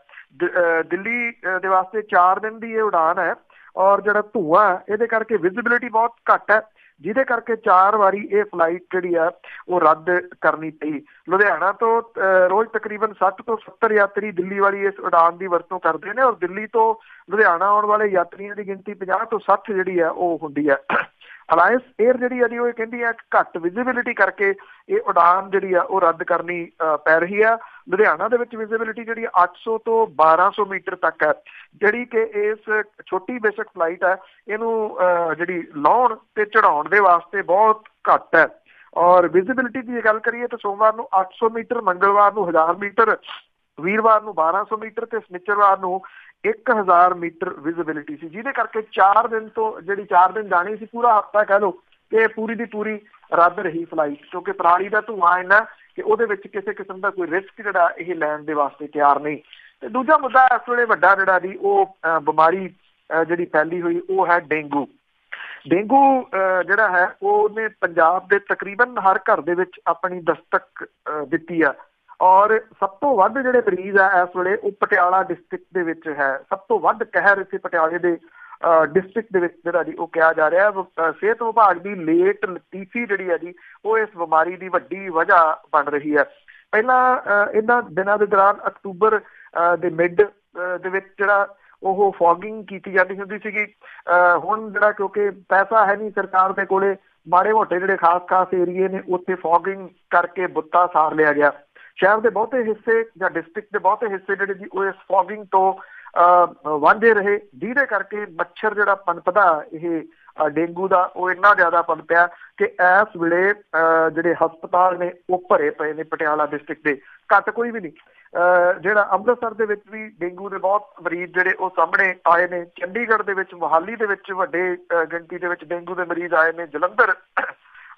ਦਿੱਲੀ ਦੇ ਵਾਸਤੇ 4 ਦਿਨ ਦੀ ਇਹ ਉਡਾਨ ਹੈ ਔਰ ਜਿਹੜਾ ਧੂੰਆਂ ਇਹਦੇ ਕਰਕੇ ਵਿਜ਼ਿਬਿਲਿਟੀ ਬਹੁਤ ਘੱਟ ਹੈ, ਜਿਹਦੇ ਕਰਕੇ 4 ਵਾਰੀ ਇਹ ਫਲਾਈਟ ਜਿਹੜੀ ਆ ਉਹ ਰੱਦ ਕਰਨੀ ਪਈ। ਲੁਧਿਆਣਾ ਤੋਂ ਰੋਜ਼ ਤਕਰੀਬਨ 60 ਤੋਂ 70 ਯਾਤਰੀ ਦਿੱਲੀ ਵਾਲੀ ਇਸ ਉਡਾਨ ਦੀ ਵਰਤੋਂ ਕਰਦੇ ਨੇ ਔਰ ਦਿੱਲੀ ਤੋਂ ਲੁਧਿਆਣਾ ਆਉਣ ਵਾਲੇ ਯਾਤਰੀਆਂ ਦੀ ਗਿਣਤੀ 50 ਤੋਂ 60 ਜਿਹੜੀ ਆ ਉਹ ਹੁੰਦੀ ਹੈ। ਅਲਾਇੰਸ ਏਅਰ ਜਿਹੜੀ ਆ ਜੀ ਉਹ ਇਹ ਕਹਿੰਦੀ ਹੈ ਕਿ ਘੱਟ ਵਿਜ਼ਿਬਿਲਿਟੀ ਕਰਕੇ ਇਹ ਉਡਾਨ ਜਿਹੜੀ ਆ ਉਹ ਰੱਦ ਕਰਨੀ ਪੈ ਰਹੀ ਆ। ਲੁਧਿਆਣਾ ਦੇ ਵਿੱਚ ਵਿਜ਼ਿਬਿਲਿਟੀ ਜਿਹੜੀ 800 ਤੋਂ 1200 ਮੀਟਰ ਤੱਕ ਹੈ, ਜਿਹੜੀ ਕਿ ਇਸ ਛੋਟੀ ਬੇਸ਼ੱਕ ਫਲਾਈਟ ਹੈ ਇਹਨੂੰ ਜਿਹੜੀ ਲਾਉਣ ਤੇ ਚੜਾਉਣ ਦੇ ਵਾਸਤੇ ਬਹੁਤ ਘੱਟ ਹੈ। ਔਰ ਵਿਜ਼ਿਬਿਲਿਟੀ ਦੀ ਗੱਲ ਕਰੀਏ ਤਾਂ ਸੋਮਵਾਰ ਨੂੰ 800 ਮੀਟਰ, ਮੰਗਲਵਾਰ ਨੂੰ 1000 ਮੀਟਰ, ਵੀਰਵਾਰ ਨੂੰ 1200 ਮੀਟਰ ਤੇ ਸ਼ਨੀਚਰਵਾਰ ਨੂੰ 1000 ਮੀਟਰ ਵਿਜ਼ਿਬਿਲਿਟੀ ਸੀ, ਜਿਹਦੇ ਕਰਕੇ 4 ਦਿਨ ਤੋਂ ਜਿਹੜੀ 4 ਦਿਨ ਜਾਣੀ ਸੀ, ਪੂਰਾ ਹਫ਼ਤਾ ਕਹਿ ਲਓ ਕਿ ਪੂਰੀ ਦੀ ਪੂਰੀ ਰੱਦ ਰਹੀ ਫਲਾਈਟ, ਕਿਉਂਕਿ ਪਰਾਲੀ ਦਾ ਧੂੰਆਂ ਇੰਨਾ ਕਿ ਉਹਦੇ ਵਿੱਚ ਕਿਸੇ ਕਿਸਮ ਦਾ ਕੋਈ ਰਿਸਕ ਜਿਹੜਾ ਇਹ ਲੈਣ ਦੇ ਵਾਸਤੇ ਤਿਆਰ ਨਹੀਂ। ਤੇ ਦੂਜਾ ਮੁੱਦਾ ਇਸ ਵੇਲੇ ਵੱਡਾ ਜਿਹੜਾ ਜੀ ਉਹ ਬਿਮਾਰੀ ਜਿਹੜੀ ਫੈਲੀ ਹੋਈ ਉਹ ਹੈ ਡੇਂਗੂ। ਡੇਂਗੂ ਜਿਹੜਾ ਹੈ ਉਹਨੇ ਪੰਜਾਬ ਦੇ ਤਕਰੀਬਨ ਹਰ ਘਰ ਦੇ ਵਿੱਚ ਆਪਣੀ ਦਸਤਕ ਦਿੱਤੀ ਆ ਔਰ ਸਭ ਤੋਂ ਵੱਧ ਜਿਹੜੇ ਮਰੀਜ਼ ਆ ਇਸ ਵੇਲੇ ਉਹ ਪਟਿਆਲਾ ਡਿਸਟ੍ਰਿਕਟ ਦੇ ਵਿੱਚ ਹੈ। ਸਭ ਤੋਂ ਵੱਧ ਕਹਿਰ ਇੱਥੇ ਪਟਿਆਲੇ ਦੇ ਡਿਸਟ੍ਰਿਕਟ ਦੇ ਵਿੱਚ ਜਿਹੜਾ ਜੀ ਉਹ ਕਿਹਾ ਜਾ ਰਿਹਾ। ਸਿਹਤ ਵਿਭਾਗ ਦੀ ਲੇਟ ਲਤੀਫੀ ਜਿਹੜੀ ਹੈ ਜੀ ਉਹ ਇਸ ਬਿਮਾਰੀ ਦੀ ਵੱਡੀ ਵਜ੍ਹਾ ਬਣ ਰਹੀ ਹੈ। ਪਹਿਲਾਂ ਇਹਨਾਂ ਦਿਨਾਂ ਦੇ ਦੌਰਾਨ ਅਕਤੂਬਰ ਦੇ ਮਿਡ ਦੇ ਵਿੱਚ ਜਿਹੜਾ ਉਹ ਫੋਗਿੰਗ ਕੀਤੀ ਜਾਂਦੀ ਹੁੰਦੀ ਸੀਗੀ। ਹੁਣ ਜਿਹੜਾ ਕਿਉਂਕਿ ਪੈਸਾ ਹੈ ਨਹੀਂ ਸਰਕਾਰ ਦੇ ਕੋਲੇ, ਮਾੜੇ ਮੋਟੇ ਜਿਹੜੇ ਖਾਸ ਏਰੀਏ ਨੇ ਉੱਥੇ ਫੋਗਿੰਗ ਕਰਕੇ ਬੁੱਤਾ ਸਾਰ ਲਿਆ ਗਿਆ। ਸ਼ਹਿਰ ਦੇ ਬਹੁਤੇ ਹਿੱਸੇ ਜਾਂ ਡਿਸਟ੍ਰਿਕਟ ਦੇ ਬਹੁਤੇ ਹਿੱਸੇ ਜਿਹੜੇ ਜੀ ਉਹ ਇਸ ਫੋਗਿੰਗ ਤੋਂ ਵਾਂਝੇ ਰਹੇ, ਜਿਹਦੇ ਕਰਕੇ ਮੱਛਰ ਜਿਹੜਾ ਪਨਪਦਾ ਇਹ ਡੇਂਗੂ ਦਾ ਉਹ ਇੰਨਾ ਜ਼ਿਆਦਾ ਪਨਪਿਆ ਕਿ ਇਸ ਵੇਲੇ ਜਿਹੜੇ ਹਸਪਤਾਲ ਨੇ ਉਹ ਭਰੇ ਪਏ ਨੇ ਪਟਿਆਲਾ ਡਿਸਟ੍ਰਿਕਟ ਦੇ, ਘੱਟ ਕੋਈ ਵੀ ਨਹੀਂ। ਜਿਹੜਾ ਅੰਮ੍ਰਿਤਸਰ ਦੇ ਵਿੱਚ ਵੀ ਡੇਂਗੂ ਦੇ ਬਹੁਤ ਮਰੀਜ਼ ਜਿਹੜੇ ਉਹ ਸਾਹਮਣੇ ਆਏ ਨੇ। ਚੰਡੀਗੜ੍ਹ ਦੇ ਵਿੱਚ, ਮੋਹਾਲੀ ਦੇ ਵਿੱਚ ਵੱਡੇ ਗਿਣਤੀ ਦੇ ਵਿੱਚ ਡੇਂਗੂ ਦੇ ਮਰੀਜ਼ ਆਏ ਨੇ। ਜਲੰਧਰ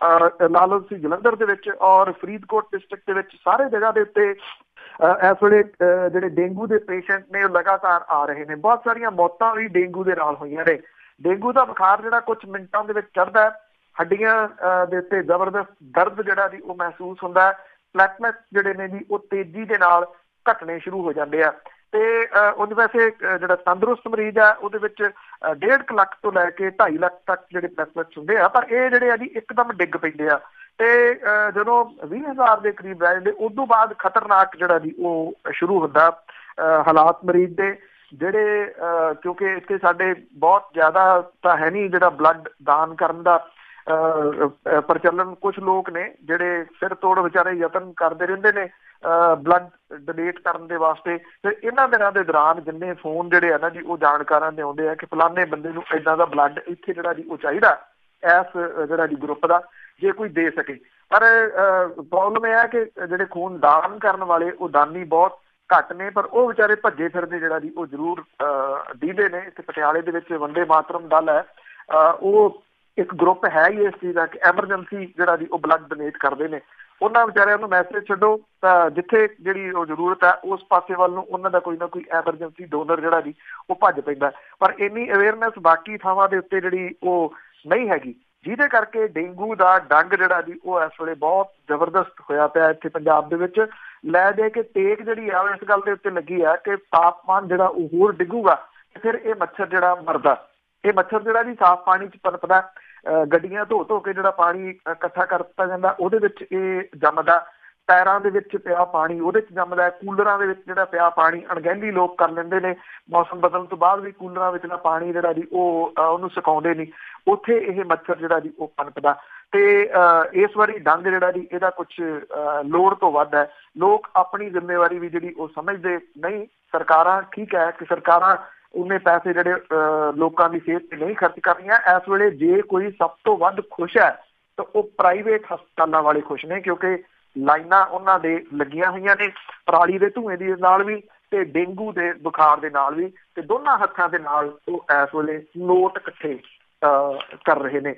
ਲਾ ਲਓ ਤੁਸੀਂ, ਜਲੰਧਰ ਦੇ ਵਿੱਚ ਔਰ ਫਰੀਦਕੋਟ ਡਿਸਟ੍ਰਿਕਟ ਦੇ ਵਿੱਚ ਸਾਰੇ ਜਗ੍ਹਾ ਦੇ ਉੱਤੇ ਇਸ ਵੇਲੇ ਜਿਹੜੇ ਡੇਂਗੂ ਦੇ ਪੇਸ਼ੈਂਟ ਨੇ ਉਹ ਲਗਾਤਾਰ ਆ ਰਹੇ ਨੇ। ਬਹੁਤ ਸਾਰੀਆਂ ਮੌਤਾਂ ਵੀ ਡੇਂਗੂ ਦੇ ਨਾਲ ਹੋਈਆਂ ਨੇ। ਡੇਂਗੂ ਦਾ ਬੁਖਾਰ ਜਿਹੜਾ ਕੁਝ ਮਿੰਟਾਂ ਦੇ ਵਿੱਚ ਚੜ੍ਹਦਾ, ਹੱਡੀਆਂ ਦੇ ਉੱਤੇ ਜ਼ਬਰਦਸਤ ਦਰਦ ਜਿਹੜਾ ਜੀ ਉਹ ਮਹਿਸੂਸ ਹੁੰਦਾ, ਪਲੇਟਲੈਟ ਜਿਹੜੇ ਨੇ ਜੀ ਉਹ ਤੇਜ਼ੀ ਦੇ ਨਾਲ ਘਟਣੇ ਸ਼ੁਰੂ ਹੋ ਜਾਂਦੇ ਆ। ਤੇ ਉਹਦੇ ਵੈਸੇ ਜਿਹੜਾ ਤੰਦਰੁਸਤ ਮਰੀਜ਼ ਆ ਉਹਦੇ ਵਿੱਚ 1.5 ਲੱਖ ਤੋਂ ਲੈ ਕੇ 2.5 ਲੱਖ ਤੱਕ ਜਿਹੜੇ ਪਲੇਟਲੈਟਸ ਹੁੰਦੇ ਆ, ਪਰ ਇਹ ਜਿਹੜੇ ਆ ਜੀ ਇੱਕਦਮ ਡਿੱਗ ਪੈਂਦੇ ਆ ਤੇ ਜਦੋਂ 20,000 ਦੇ ਕਰੀਬ ਰਹਿ ਜਾਂਦੇ ਉਦੋਂ ਬਾਅਦ ਖਤਰਨਾਕ ਜਿਹੜਾ ਜੀ ਉਹ ਸ਼ੁਰੂ ਹੁੰਦਾ ਹਾਲਾਤ ਮਰੀਜ਼ ਦੇ। ਜਿਹੜੇ ਕਿਉਂਕਿ ਇੱਥੇ ਸਾਡੇ ਬਹੁਤ ਜ਼ਿਆਦਾ ਤਾਂ ਹੈ ਨਹੀਂ ਜਿਹੜਾ ਬਲੱਡ ਦਾਨ ਕਰਨ ਦਾ ਪ੍ਰਚਲਨ, ਕੁਝ ਲੋਕ ਨੇ ਜਿਹੜੇ ਸਿਰ ਤੋੜ ਵਿਚਾਰੇ ਯਤਨ ਕਰਦੇ ਰਹਿੰਦੇ ਨੇ ਬਲੱਡ ਡੋਨੇਟ ਕਰਨ ਦੇ ਵਾਸਤੇ। ਤੇ ਇਹਨਾਂ ਦਿਨਾਂ ਦੇ ਦੌਰਾਨ ਜਿੰਨੇ ਫੋਨ ਜਿਹੜੇ ਆ ਨਾ ਜੀ ਉਹ ਜਾਣਕਾਰਾਂ ਦੇ ਆਉਂਦੇ ਆ ਕਿ ਫਲਾਣੇ ਬੰਦੇ ਨੂੰ ਏਦਾਂ ਦਾ ਬਲੱਡ ਇੱਥੇ ਜਿਹੜਾ ਜੀ ਉਹ ਚਾਹੀਦਾ ਇਸ ਜਿਹੜਾ ਜੀ ਗਰੁੱਪ ਦਾ, ਜੇ ਕੋਈ ਦੇ ਸਕੇ। ਪਰ ਪ੍ਰੋਬਲਮ ਇਹ ਹੈ ਕਿ ਜਿਹੜੇ ਖੂਨ ਦਾਨ ਕਰਨ ਵਾਲੇ ਉਹ ਦਾਨੀ ਬਹੁਤ ਘੱਟ ਨੇ, ਪਰ ਉਹ ਵਿਚਾਰੇ ਭੱਜੇ ਫਿਰਦੇ ਜਿਹੜਾ ਜੀ ਉਹ ਜ਼ਰੂਰ ਦੀਦੇ ਨੇ। ਇੱਥੇ ਪਟਿਆਲੇ ਦੇ ਵਿੱਚ ਵੰਦੇ ਮਾਤਰਮ ਦਲ ਹੈ, ਉਹ ਇੱਕ ਗਰੁੱਪ ਹੈ ਹੀ ਇਸ ਚੀਜ਼ ਦਾ ਕਿ ਐਮਰਜੈਂਸੀ ਜਿਹੜਾ ਜੀ ਉਹ ਬਲੱਡ ਡੋਨੇਟ ਕਰਦੇ ਨੇ। ਉਹਨਾਂ ਵਿਚਾਰਿਆਂ ਨੂੰ ਮੈਸੇਜ ਛੱਡੋ ਤਾਂ ਜਿੱਥੇ ਜਿਹੜੀ ਉਹ ਜ਼ਰੂਰਤ ਹੈ ਉਸ ਪਾਸੇ ਵੱਲ ਨੂੰ ਉਹਨਾਂ ਦਾ ਕੋਈ ਨਾ ਕੋਈ ਐਮਰਜੈਂਸੀ ਡੋਨਰ ਜਿਹੜਾ ਜੀ ਉਹ ਭੱਜ ਪੈਂਦਾ। ਪਰ ਇੰਨੀ ਅਵੇਅਰਨੈਸ ਬਾਕੀ ਥਾਵਾਂ ਦੇ ਉੱਤੇ ਜਿਹੜੀ ਉਹ ਨਹੀਂ ਹੈਗੀ, ਜਿਹਦੇ ਕਰਕੇ ਡੇਂਗੂ ਦਾ ਡੰਗ ਜਿਹੜਾ ਜੀ ਉਹ ਇਸ ਵੇਲੇ ਬਹੁਤ ਜ਼ਬਰਦਸਤ ਹੋਇਆ ਪਿਆ ਇੱਥੇ ਪੰਜਾਬ ਦੇ ਵਿੱਚ। ਲੈ ਦੇ ਕੇ ਟੇਕ ਜਿਹੜੀ ਆ ਇਸ ਗੱਲ ਦੇ ਉੱਤੇ ਲੱਗੀ ਆ ਕਿ ਤਾਪਮਾਨ ਜਿਹੜਾ ਉਹ ਹੋਰ ਡਿੱਗੂਗਾ ਤੇ ਫਿਰ ਇਹ ਮੱਛਰ ਜਿਹੜਾ ਮਰਦਾ, ਇਹ ਮੱਛਰ ਜਿਹੜਾ ਜੀ ਸਾਫ਼ ਪਾਣੀ 'ਚ ਪਨਪਦਾ, ਗੱਡੀਆਂ ਧੋ ਧੋ ਕੇ ਜਿਹੜਾ ਪਾਣੀ ਇਕੱਠਾ ਕਰ ਦਿੱਤਾ ਜਾਂਦਾ ਉਹਦੇ ਵਿੱਚ ਇਹ ਜੰਮਦਾ, ਟਾਇਰਾਂ ਦੇ ਵਿੱਚ ਪਿਆ ਪਾਣੀ ਉਹਦੇ 'ਚ ਜੰਮਦਾ, ਕੂਲਰਾਂ ਦੇ ਵਿੱਚ ਜਿਹੜਾ ਪਿਆ ਪਾਣੀ ਅਣਗਹਿਲੀ ਲੋਕ ਕਰ ਲੈਂਦੇ ਨੇ, ਮੌਸਮ ਬਦਲਣ ਤੋਂ ਬਾਅਦ ਵੀ ਕੂਲਰਾਂ ਵਿੱਚ ਦਾ ਪਾਣੀ ਜਿਹੜਾ ਜੀ ਉਹ ਉਹਨੂੰ ਸੁਕਾਉਂਦੇ ਨਹੀਂ, ਉੱਥੇ ਇਹ ਮੱਛਰ ਜਿਹੜਾ ਜੀ ਉਹ ਪਨਪਦਾ। ਤੇ ਇਸ ਵਾਰੀ ਡੰਗ ਜਿਹੜਾ ਜੀ ਇਹਦਾ ਕੁਛ ਲੋੜ ਤੋਂ ਵੱਧ ਹੈ। ਲੋਕ ਆਪਣੀ ਜ਼ਿੰਮੇਵਾਰੀ ਵੀ ਜਿਹੜੀ ਉਹ ਸਮਝਦੇ ਨਹੀਂ। ਸਰਕਾਰਾਂ ਠੀਕ ਹੈ ਕਿ ਸਰਕਾਰਾਂ ਉਹਨੇ ਪੈਸੇ ਜਿਹੜੇ ਲੋਕਾਂ ਦੀ ਸਿਹਤ 'ਤੇ ਨਹੀਂ ਖਰਚ ਕਰ ਰਹੀਆਂ। ਇਸ ਵੇਲੇ ਜੇ ਕੋਈ ਸਭ ਤੋਂ ਵੱਧ ਖੁਸ਼ ਹੈ ਤਾਂ ਉਹ ਪ੍ਰਾਈਵੇਟ ਹਸਪਤਾਲਾਂ ਵਾਲੇ ਖੁਸ਼ ਨੇ, ਕਿਉਂਕਿ ਲਾਈਨਾਂ ਉਹਨਾਂ ਦੇ ਲੱਗੀਆਂ ਹੋਈਆਂ ਨੇ ਪਰਾਲੀ ਦੇ ਧੂਏ ਦੇ ਨਾਲ ਵੀ ਤੇ ਡੇਂਗੂ ਦੇ ਬੁਖਾਰ ਦੇ ਨਾਲ ਵੀ, ਤੇ ਦੋਨਾਂ ਹੱਥਾਂ ਦੇ ਨਾਲ ਉਹ ਇਸ ਵੇਲੇ ਨੋਟ ਇਕੱਠੇ ਕਰ ਰਹੇ ਨੇ।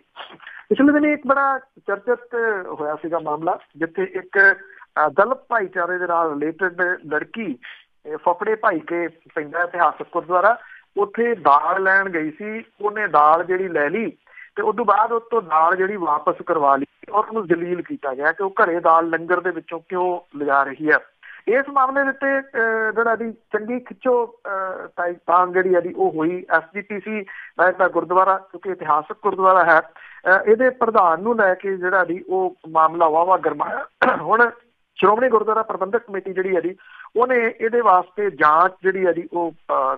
ਪਿਛਲੇ ਦਿਨ ਇੱਕ ਬੜਾ ਚਰਚਿਤ ਹੋਇਆ ਸੀਗਾ ਮਾਮਲਾ, ਜਿੱਥੇ ਇੱਕ ਦਲਿਤ ਭਾਈਚਾਰੇ ਦੇ ਨਾਲ ਰਿਲੇਟਡ ਲੜਕੀ ਫਫੜੇ ਭਾਈ ਕੇ ਪੈਂਦਾ ਇਤਿਹਾਸਕ ਗੁਰਦੁਆਰਾ, ਉੱਥੇ ਦਾਲ ਲੈਣ ਗਈ ਸੀ। ਉਹਨੇ ਦਾਲ ਜਿਹੜੀ ਲੈ ਲਈ ਤੇ ਉਸ ਤੋਂ ਬਾਅਦ ਉਹ ਤੋਂ ਦਾਲ ਜਿਹੜੀ ਵਾਪਸ ਕਰਵਾ ਲਈ ਔਰ ਉਹਨੂੰ ਜਲੀਲ ਕੀਤਾ ਗਿਆ ਕਿ ਉਹ ਘਰੇ ਦਾਲ ਲੰਗਰ ਦੇ ਵਿੱਚੋਂ ਕਿਉਂ ਲਿਜਾ ਰਹੀ ਹੈ। ਇਸ ਮਾਮਲੇ ਦੇ ਉੱਤੇ ਜਿਹੜਾ ਦੀ ਚੰਗੀ ਖਿੱਚੋ ਤਾਂ ਜਿਹੜੀ ਹੈ ਉਹ ਹੋਈ SGPC ਦਾ ਗੁਰਦੁਆਰਾ, ਕਿਉਂਕਿ ਇਤਿਹਾਸਕ ਗੁਰਦੁਆਰਾ ਹੈ, ਇਹਦੇ ਪ੍ਰਧਾਨ ਨੂੰ ਲੈ ਕੇ ਜਿਹੜਾ ਦੀ ਉਹ ਮਾਮਲਾ ਵਾਹਵਾ ਗਰਮਾਇਆ। ਹੁਣ ਸ਼੍ਰੋਮਣੀ ਗੁਰਦੁਆਰਾ ਪ੍ਰਬੰਧਕ ਕਮੇਟੀ ਜਿਹੜੀ ਹੈ ਜੀ ਉਹਨੇ ਇਹਦੇ ਵਾਸਤੇ ਜਾਂਚ ਜਿਹੜੀ ਹੈ ਜੀ ਉਹ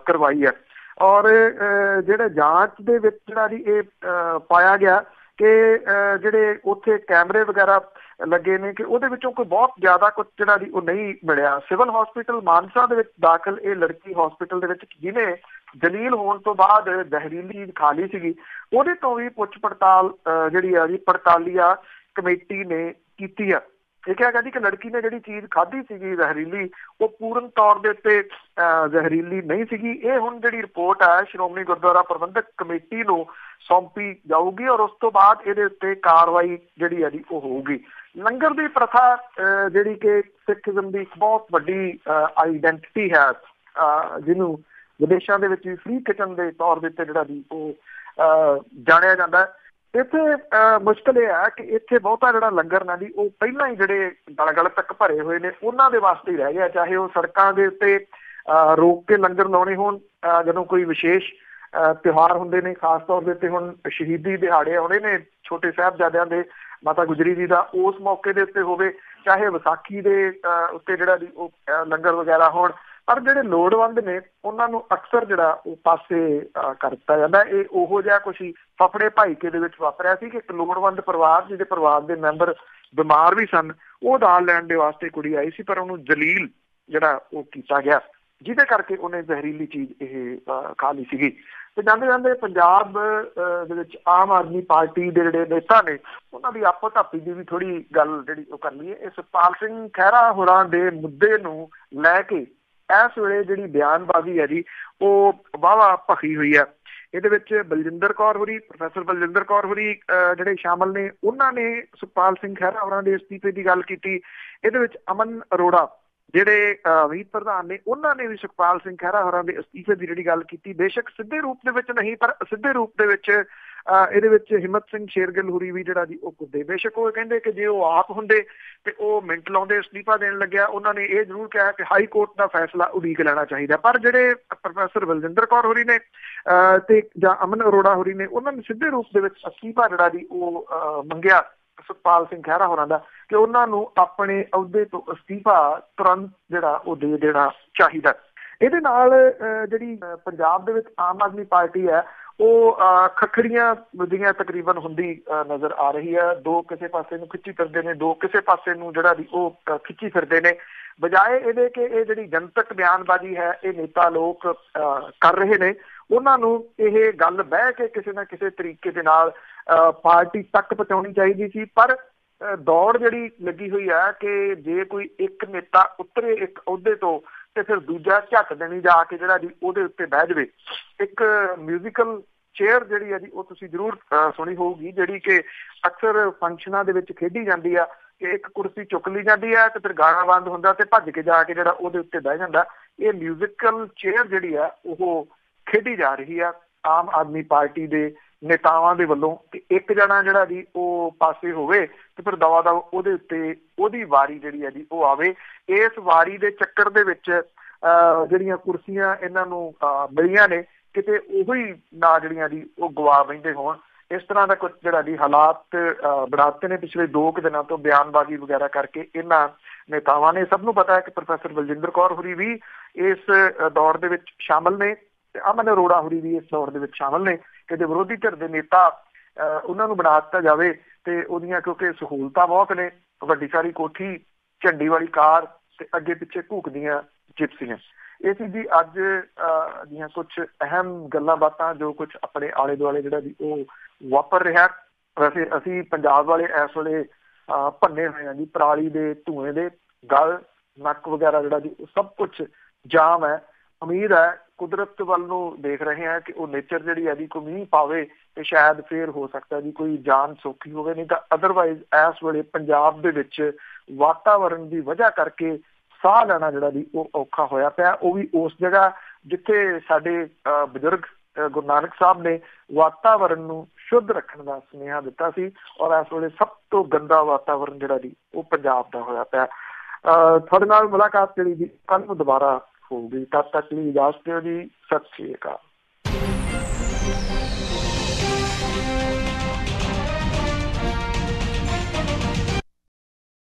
ਕਰਵਾਈ ਹੈ। ਔਰ ਜਿਹੜੇ ਜਾਂਚ ਦੇ ਵਿੱਚ ਜਿਹੜਾ ਜੀ ਇਹ ਪਾਇਆ ਗਿਆ ਕਿ ਜਿਹੜੇ ਉੱਥੇ ਕੈਮਰੇ ਵਗੈਰਾ ਲੱਗੇ ਨੇ ਕਿ ਉਹਦੇ ਵਿੱਚੋਂ ਕੋਈ ਬਹੁਤ ਜ਼ਿਆਦਾ ਕੁਝ ਜਿਹੜਾ ਜੀ ਉਹ ਨਹੀਂ ਮਿਲਿਆ। ਸਿਵਲ ਹਸਪੀਟਲ ਮਾਨਸਾ ਦੇ ਵਿੱਚ ਦਾਖਲ ਇਹ ਲੜਕੀ ਹਸਪੀਟਲ ਦੇ ਵਿੱਚ ਜਿਹਨੇ ਜਲੀਲ ਹੋਣ ਤੋਂ ਬਾਅਦ ਜ਼ਹਿਰੀਲੀ ਖਾ ਲਈ ਸੀਗੀ, ਉਹਦੇ ਤੋਂ ਵੀ ਪੁੱਛ ਪੜਤਾਲ ਜਿਹੜੀ ਆ ਜੀ ਪੜਤਾਲੀਆ ਕਮੇਟੀ ਨੇ ਕੀਤੀ ਆ। ਇਹ ਕਿਹਾ ਗਿਆ ਜੀ ਕਿ ਲੜਕੀ ਨੇ ਜਿਹੜੀ ਚੀਜ਼ ਖਾਧੀ ਸੀਗੀ ਜ਼ਹਿਰੀਲੀ, ਉਹ ਪੂਰਨ ਤੌਰ ਦੇ ਉੱਤੇ ਜ਼ਹਿਰੀਲੀ ਨਹੀਂ ਸੀਗੀ। ਇਹ ਹੁਣ ਜਿਹੜੀ ਰਿਪੋਰਟ ਹੈ ਸ਼੍ਰੋਮਣੀ ਗੁਰਦੁਆਰਾ ਪ੍ਰਬੰਧਕ ਕਮੇਟੀ ਨੂੰ ਸੌਂਪੀ ਜਾਊਗੀ ਔਰ ਉਸ ਤੋਂ ਬਾਅਦ ਇਹਦੇ ਉੱਤੇ ਕਾਰਵਾਈ ਜਿਹੜੀ ਹੈ ਜੀ ਉਹ ਹੋਊਗੀ। ਲੰਗਰ ਦੀ ਪ੍ਰਥਾ ਜਿਹੜੀ ਕਿ ਸਿੱਖੀਜ਼ਮ ਦੀ ਇੱਕ ਬਹੁਤ ਵੱਡੀ ਆਈਡੈਂਟਿਟੀ ਹੈ, ਜਿਹਨੂੰ ਵਿਦੇਸ਼ਾਂ ਦੇ ਵਿੱਚ ਵੀ ਫ੍ਰੀ ਕਿਚਨ ਦੇ ਤੌਰ ਦੇ ਉੱਤੇ ਜਿਹੜਾ ਜੀ ਉਹ ਜਾਣਿਆ ਜਾਂਦਾ। ਇੱਥੇ ਮੁਸ਼ਕਿਲ ਇਹ ਹੈ ਕਿ ਇੱਥੇ ਬਹੁਤਾ ਜਿਹੜਾ ਲੰਗਰ ਨਾ ਜੀ ਉਹ ਪਹਿਲਾਂ ਹੀ ਜਿਹੜੇ ਗਲ ਤੱਕ ਭਰੇ ਹੋਏ ਨੇ ਉਹਨਾਂ ਦੇ ਵਾਸਤੇ ਹੀ ਰਹਿ ਗਿਆ, ਚਾਹੇ ਉਹ ਸੜਕਾਂ ਦੇ ਉੱਤੇ ਰੋਕ ਕੇ ਲੰਗਰ ਲਾਉਣੇ ਹੋਣ ਜਦੋਂ ਕੋਈ ਵਿਸ਼ੇਸ਼ ਤਿਉਹਾਰ ਹੁੰਦੇ ਨੇ, ਖਾਸ ਤੌਰ ਦੇ ਉੱਤੇ ਹੁਣ ਸ਼ਹੀਦੀ ਦਿਹਾੜੇ ਆਉਣੇ ਨੇ ਛੋਟੇ ਸਾਹਿਬਜ਼ਾਦਿਆਂ ਦੇ, ਮਾਤਾ ਗੁਜਰੀ ਜੀ ਦਾ, ਉਸ ਮੌਕੇ ਦੇ ਉੱਤੇ ਹੋਵੇ, ਚਾਹੇ ਵਿਸਾਖੀ ਦੇ ਉੱਤੇ ਜਿਹੜਾ ਜੀ ਉਹ ਲੰਗਰ ਵਗੈਰਾ ਹੋਣ। ਪਰ ਜਿਹੜੇ ਲੋੜਵੰਦ ਨੇ ਉਹਨਾਂ ਨੂੰ ਅਕਸਰ ਜਿਹੜਾ ਉਹ ਪਾਸੇ ਕਰ ਦਿੱਤਾ ਜਾਂਦਾ। ਇਹ ਉਹੋ ਜਿਹਾ ਕੁਛ ਹੀ ਫਫੜੇ ਭਾਈਕੇ ਦੇ ਵਿੱਚ ਵਾਪਰਿਆ ਸੀ ਕਿ ਇੱਕ ਲੋੜਵੰਦ ਪਰਿਵਾਰ ਜਿਹਦੇ ਪਰਿਵਾਰ ਦੇ ਮੈਂਬਰ ਬਿਮਾਰ ਵੀ ਸਨ, ਉਹ ਦਾਲ ਲੈਣ ਦੇ ਵਾਸਤੇ ਕੁੜੀ ਆਈ ਸੀ, ਪਰ ਉਹਨੂੰ ਜਲੀਲ ਜਿਹੜਾ ਉਹ ਕੀਤਾ ਗਿਆ, ਜਿਹਦੇ ਕਰਕੇ ਉਹਨੇ ਜ਼ਹਿਰੀਲੀ ਚੀਜ਼ ਇਹ ਖਾ ਲਈ ਸੀਗੀ। ਤੇ ਜਾਂਦੇ ਜਾਂਦੇ ਪੰਜਾਬ ਦੇ ਵਿੱਚ ਆਮ ਆਦਮੀ ਪਾਰਟੀ ਦੇ ਜਿਹੜੇ ਨੇਤਾ ਨੇ ਉਹਨਾਂ ਦੀ ਆਪੋ ਧਾਪੀ ਦੀ ਵੀ ਥੋੜੀ ਗੱਲ ਜਿਹੜੀ ਉਹ ਕਰ ਲਈਏ। ਇਹ ਸੁਖਪਾਲ ਸਿੰਘ ਖਹਿਰਾ ਹੋਰਾਂ ਦੇ ਮੁੱਦੇ ਨੂੰ ਲੈ ਕੇ ਇਸ ਵੇਲੇ ਜਿਹੜੀ ਬਿਆਨਬਾਜ਼ੀ ਹੈ ਜੀ ਉਹ ਵਾਹਵਾ ਭਖੀ ਹੋਈ ਹੈ। ਇਹਦੇ ਵਿੱਚ ਬਲਜਿੰਦਰ ਕੌਰ ਹੋਰੀ, ਪ੍ਰੋਫੈਸਰ ਬਲਜਿੰਦਰ ਕੌਰ ਹੋਰੀ ਜਿਹੜੇ ਸ਼ਾਮਲ ਨੇ, ਉਹਨਾਂ ਨੇ ਸੁਖਪਾਲ ਸਿੰਘ ਖਹਿਰਾ ਹੋਰਾਂ ਦੇ ਅਸਤੀਫੇ ਦੀ ਗੱਲ ਕੀਤੀ। ਇਹਦੇ ਵਿੱਚ ਅਮਨ ਅਰੋੜਾ ਜਿਹੜੇ ਮੀਤ ਪ੍ਰਧਾਨ ਨੇ, ਉਹਨਾਂ ਨੇ ਵੀ ਸੁਖਪਾਲ ਸਿੰਘ ਖਹਿਰਾ ਹੋਰਾਂ ਦੇ ਅਸਤੀਫੇ ਦੀ ਜਿਹੜੀ ਗੱਲ ਕੀਤੀ, ਬੇਸ਼ੱਕ ਸਿੱਧੇ ਰੂਪ ਦੇ ਵਿੱਚ ਨਹੀਂ ਪਰ ਅਸਿੱਧੇ ਰੂਪ ਦੇ ਵਿੱਚ। ਇਹਦੇ ਵਿੱਚ ਹਿੰਮਤ ਸਿੰਘ ਸ਼ੇਰਗਿੱਲ ਹੋਰੀ ਵੀ ਜਿਹੜਾ ਜੀ ਉਹ ਕੁੱਦੇ, ਬੇਸ਼ੱਕ ਉਹ ਕਹਿੰਦੇ ਕਿ ਜੇ ਉਹ ਆਪ ਹੁੰਦੇ ਤੇ ਉਹ ਮਿੰਟ ਲਾਉਂਦੇ ਅਸਤੀਫਾ ਦੇਣ ਲੱਗਿਆ। ਉਹਨਾਂ ਨੇ ਇਹ ਜ਼ਰੂਰ ਕਿਹਾ ਕਿ ਹਾਈ ਕੋਰਟ ਦਾ ਫੈਸਲਾ ਉਡੀਕ ਲੈਣਾ ਚਾਹੀਦਾ। ਪਰ ਜਿਹੜੇ ਪ੍ਰੋਫੈਸਰ ਬਲਜਿੰਦਰ ਕੌਰ ਹੋਰੀ ਨੇ ਤੇ ਜਾਂ ਅਮਨ ਅਰੋੜਾ ਹੋਰੀ ਨੇ, ਉਹਨਾਂ ਨੇ ਸਿੱਧੇ ਰੂਪ ਦੇ ਵਿੱਚ ਅਸਤੀਫਾ ਜਿਹੜਾ ਜੀ ਉਹ ਮੰਗਿਆ ਸੁਖਪਾਲ ਸਿੰਘ ਖਹਿਰਾ ਹੋਰਾਂ ਦਾ ਕਿ ਉਹਨਾਂ ਨੂੰ ਆਪਣੇ ਅਹੁਦੇ ਤੋਂ ਅਸਤੀਫਾ ਤੁਰੰਤ ਜਿਹੜਾ ਉਹ ਦੇ ਦੇਣਾ ਚਾਹੀਦਾ। ਇਹਦੇ ਨਾਲ ਜਿਹੜੀ ਪੰਜਾਬ ਦੇ ਵਿੱਚ ਆਮ ਆਦਮੀ ਪਾਰਟੀ ਹੈ ਉਹ ਖੱਖੜੀਆਂ ਦੀਆਂ ਤਕਰੀਬਨ ਹੁੰਦੀ ਨਜ਼ਰ ਆ ਰਹੀ ਹੈ। ਦੋ ਕਿਸੇ ਪਾਸੇ ਨੂੰ ਖਿੱਚੀ ਫਿਰਦੇ ਨੇ, ਦੋ ਕਿਸੇ ਪਾਸੇ ਨੂੰ ਜਿਹੜਾ ਦੀ ਉਹ ਖਿੱਚੀ ਫਿਰਦੇ ਨੇ, ਬਜਾਏ ਇਹਦੇ ਕਿ ਇਹ ਜਿਹੜੀ ਜਨਤਕ ਬਿਆਨਬਾਜ਼ੀ ਹੈ ਇਹ ਨੇਤਾ ਲੋਕ ਕਰ ਰਹੇ ਨੇ। ਉਹਨਾਂ ਨੂੰ ਇਹ ਗੱਲ ਬਹਿ ਕੇ ਕਿਸੇ ਨਾ ਕਿਸੇ ਤਰੀਕੇ ਦੇ ਨਾਲ ਪਾਰਟੀ ਤੱਕ ਪਹੁੰਚਾਉਣੀ ਚਾਹੀਦੀ ਸੀ। ਪਰ ਦੌੜ ਜਿਹੜੀ ਲੱਗੀ ਹੋਈ ਹੈ ਕਿ ਜੇ ਕੋਈ ਇੱਕ ਨੇਤਾ ਉਤਰੇ ਇੱਕ ਅਹੁਦੇ ਤੋਂ ਤੇ ਫਿਰ ਦੂਜਾ ਝੱਟ ਦੇਣੀ ਜਾ ਕੇ ਜਿਹੜਾ ਜੀ ਉਹਦੇ ਉੱਤੇ ਬਹਿ ਜਾਵੇ। ਇੱਕ ਮਿਊਜ਼ੀਕਲ ਚੇਅਰ ਜਿਹੜੀ ਹੈ ਜੀ ਉਹ ਤੁਸੀਂ ਜ਼ਰੂਰ ਸੁਣੀ ਹੋਊਗੀ, ਜਿਹੜੀ ਕਿ ਅਕਸਰ ਫੰਕਸ਼ਨਾਂ ਦੇ ਵਿੱਚ ਖੇਡੀ ਜਾਂਦੀ ਆ ਕਿ ਇੱਕ ਕੁਰਸੀ ਚੁੱਕ ਲਈ ਜਾਂਦੀ ਹੈ ਤੇ ਫਿਰ ਗਾਣਾ ਬੰਦ ਹੁੰਦਾ ਤੇ ਭੱਜ ਕੇ ਜਾ ਕੇ ਜਿਹੜਾ ਉਹਦੇ ਉੱਤੇ ਬਹਿ ਜਾਂਦਾ। ਇਹ ਮਿਊਜ਼ੀਕਲ ਚੇਅਰ ਜਿਹੜੀ ਆ ਉਹ ਖੇਡੀ ਜਾ ਰਹੀ ਆ ਆਮ ਆਦਮੀ ਪਾਰਟੀ ਦੇ ਨੇਤਾਵਾਂ ਦੇ ਵੱਲੋਂ ਕਿ ਇੱਕ ਜਣਾ ਜਿਹੜਾ ਜੀ ਉਹ ਪਾਸੇ ਹੋਵੇ ਤੇ ਫਿਰ ਦਵਾ ਦਵ ਉਹਦੇ ਉੱਤੇ ਉਹਦੀ ਵਾਰੀ ਜਿਹੜੀ ਹੈ ਜੀ ਉਹ ਆਵੇ। ਇਸ ਵਾਰੀ ਦੇ ਚੱਕਰ ਦੇ ਵਿੱਚ ਜਿਹੜੀਆਂ ਕੁਰਸੀਆਂ ਇਹਨਾਂ ਨੂੰ ਮਿਲੀਆਂ ਨੇ, ਕਿਤੇ ਉਹੀ ਨਾ ਜਿਹੜੀਆਂ ਜੀ ਉਹ ਗਵਾ ਬੈਂਦੇ ਹੋਣ। ਇਸ ਤਰ੍ਹਾਂ ਦਾ ਕੁਝ ਜਿਹੜਾ ਜੀ ਹਾਲਾਤ ਬਣਾ ਦਿੱਤੇ ਨੇ ਪਿਛਲੇ 2 ਕੁ ਦਿਨਾਂ ਤੋਂ ਬਿਆਨਬਾਜ਼ੀ ਵਗੈਰਾ ਕਰਕੇ ਇਹਨਾਂ ਨੇਤਾਵਾਂ ਨੇ। ਸਭ ਨੂੰ ਪਤਾ ਹੈ ਕਿ ਪ੍ਰੋਫੈਸਰ ਬਲਜਿੰਦਰ ਕੌਰ ਹੋਰੀ ਵੀ ਇਸ ਦੌੜ ਦੇ ਵਿੱਚ ਸ਼ਾਮਲ ਨੇ ਤੇ ਅਮਨ ਅਰੋੜਾ ਹੋਰੀ ਵੀ ਇਸ ਦੌੜ ਦੇ ਵਿੱਚ ਸ਼ਾਮਲ ਨੇ ਕਿ ਜੇ ਵਿਰੋਧੀ ਧਿਰ ਦੇ ਨੇਤਾ ਉਹਨਾਂ ਨੂੰ ਬਣਾ ਦਿੱਤਾ ਜਾਵੇ ਤੇ ਉਹਦੀਆਂ ਕਿਉਂਕਿ ਸਹੂਲਤਾਂ ਬਹੁਤ ਨੇ, ਵੱਡੀ ਸਾਰੀ ਕੋਠੀ, ਝੰਡੀ ਵਾਲੀ ਕਾਰ ਤੇ ਅੱਗੇ ਪਿੱਛੇ ਘੂਕਦੀਆਂ ਜਿਪਸੀਆਂ। ਇਹ ਸੀ ਜੀ ਅੱਜ ਦੀਆਂ ਕੁਝ ਅਹਿਮ ਗੱਲਾਂ ਬਾਤਾਂ ਜੋ ਕੁਝ ਆਪਣੇ ਆਲੇ ਦੁਆਲੇ ਜਿਹੜਾ ਜੀ ਉਹ ਵਾਪਰ ਰਿਹਾ। ਵੈਸੇ ਅਸੀਂ ਪੰਜਾਬ ਵਾਲੇ ਇਸ ਵੇਲੇ ਭੰਨੇ ਹੋਏ ਹਾਂ ਜੀ ਪਰਾਲੀ ਦੇ ਧੂਏ ਦੇ, ਗਲ ਨੱਕ ਵਗੈਰਾ ਜਿਹੜਾ ਜੀ ਉਹ ਸਭ ਕੁਛ ਜਾਮ ਹੈ। ਉਮੀਦ ਹੈ ਕੁਦਰਤ ਵੱਲ ਨੂੰ ਦੇਖ ਰਹੇ ਹਾਂ ਕਿ ਉਹ ਨੇਚਰ ਜਿਹੜੀ ਹੈ ਜੀ ਕੋਈ ਮੀਂਹ ਪਾਵੇ ਤੇ ਸ਼ਾਇਦ ਫੇਰ ਹੋ ਸਕਦਾ ਜੀ ਕੋਈ ਜਾਨ ਸੌਖੀ ਹੋਵੇ, ਨਹੀਂ ਤਾਂ ਅਦਰਵਾਈਜ਼ ਇਸ ਵੇਲੇ ਪੰਜਾਬ ਦੇ ਵਿੱਚ ਵਾਤਾਵਰਨ ਦੀ ਵਜ੍ਹਾ ਕਰਕੇ ਸਾਹ ਲੈਣਾ ਜਿਹੜਾ ਜੀ ਉਹ ਔਖਾ ਹੋਇਆ ਪਿਆ। ਉਹ ਵੀ ਉਸ ਜਗ੍ਹਾ ਜਿੱਥੇ ਸਾਡੇ ਬਜ਼ੁਰਗ ਗੁਰੂ ਨਾਨਕ ਸਾਹਿਬ ਨੇ ਵਾਤਾਵਰਨ ਨੂੰ ਸ਼ੁੱਧ ਰੱਖਣ ਦਾ ਸੁਨੇਹਾ ਦਿੱਤਾ ਸੀ, ਔਰ ਇਸ ਵੇਲੇ ਸਭ ਤੋਂ ਗੰਦਾ ਵਾਤਾਵਰਨ ਜਿਹੜਾ ਜੀ ਉਹ ਪੰਜਾਬ ਦਾ ਹੋਇਆ ਪਿਆ। ਤੁਹਾਡੇ ਨਾਲ ਮੁਲਾਕਾਤ ਜਿਹੜੀ ਜੀ ਕੱਲ੍ਹ ਨੂੰ ਦੁਬਾਰਾ ਹੋਊਗੀ। ਤਦ ਤੱਕ ਲਈ ਇਜਾਜ਼ਤ ਦਿਓ ਜੀ। ਸਤਿ ਸ਼੍ਰੀ ਅਕਾਲ।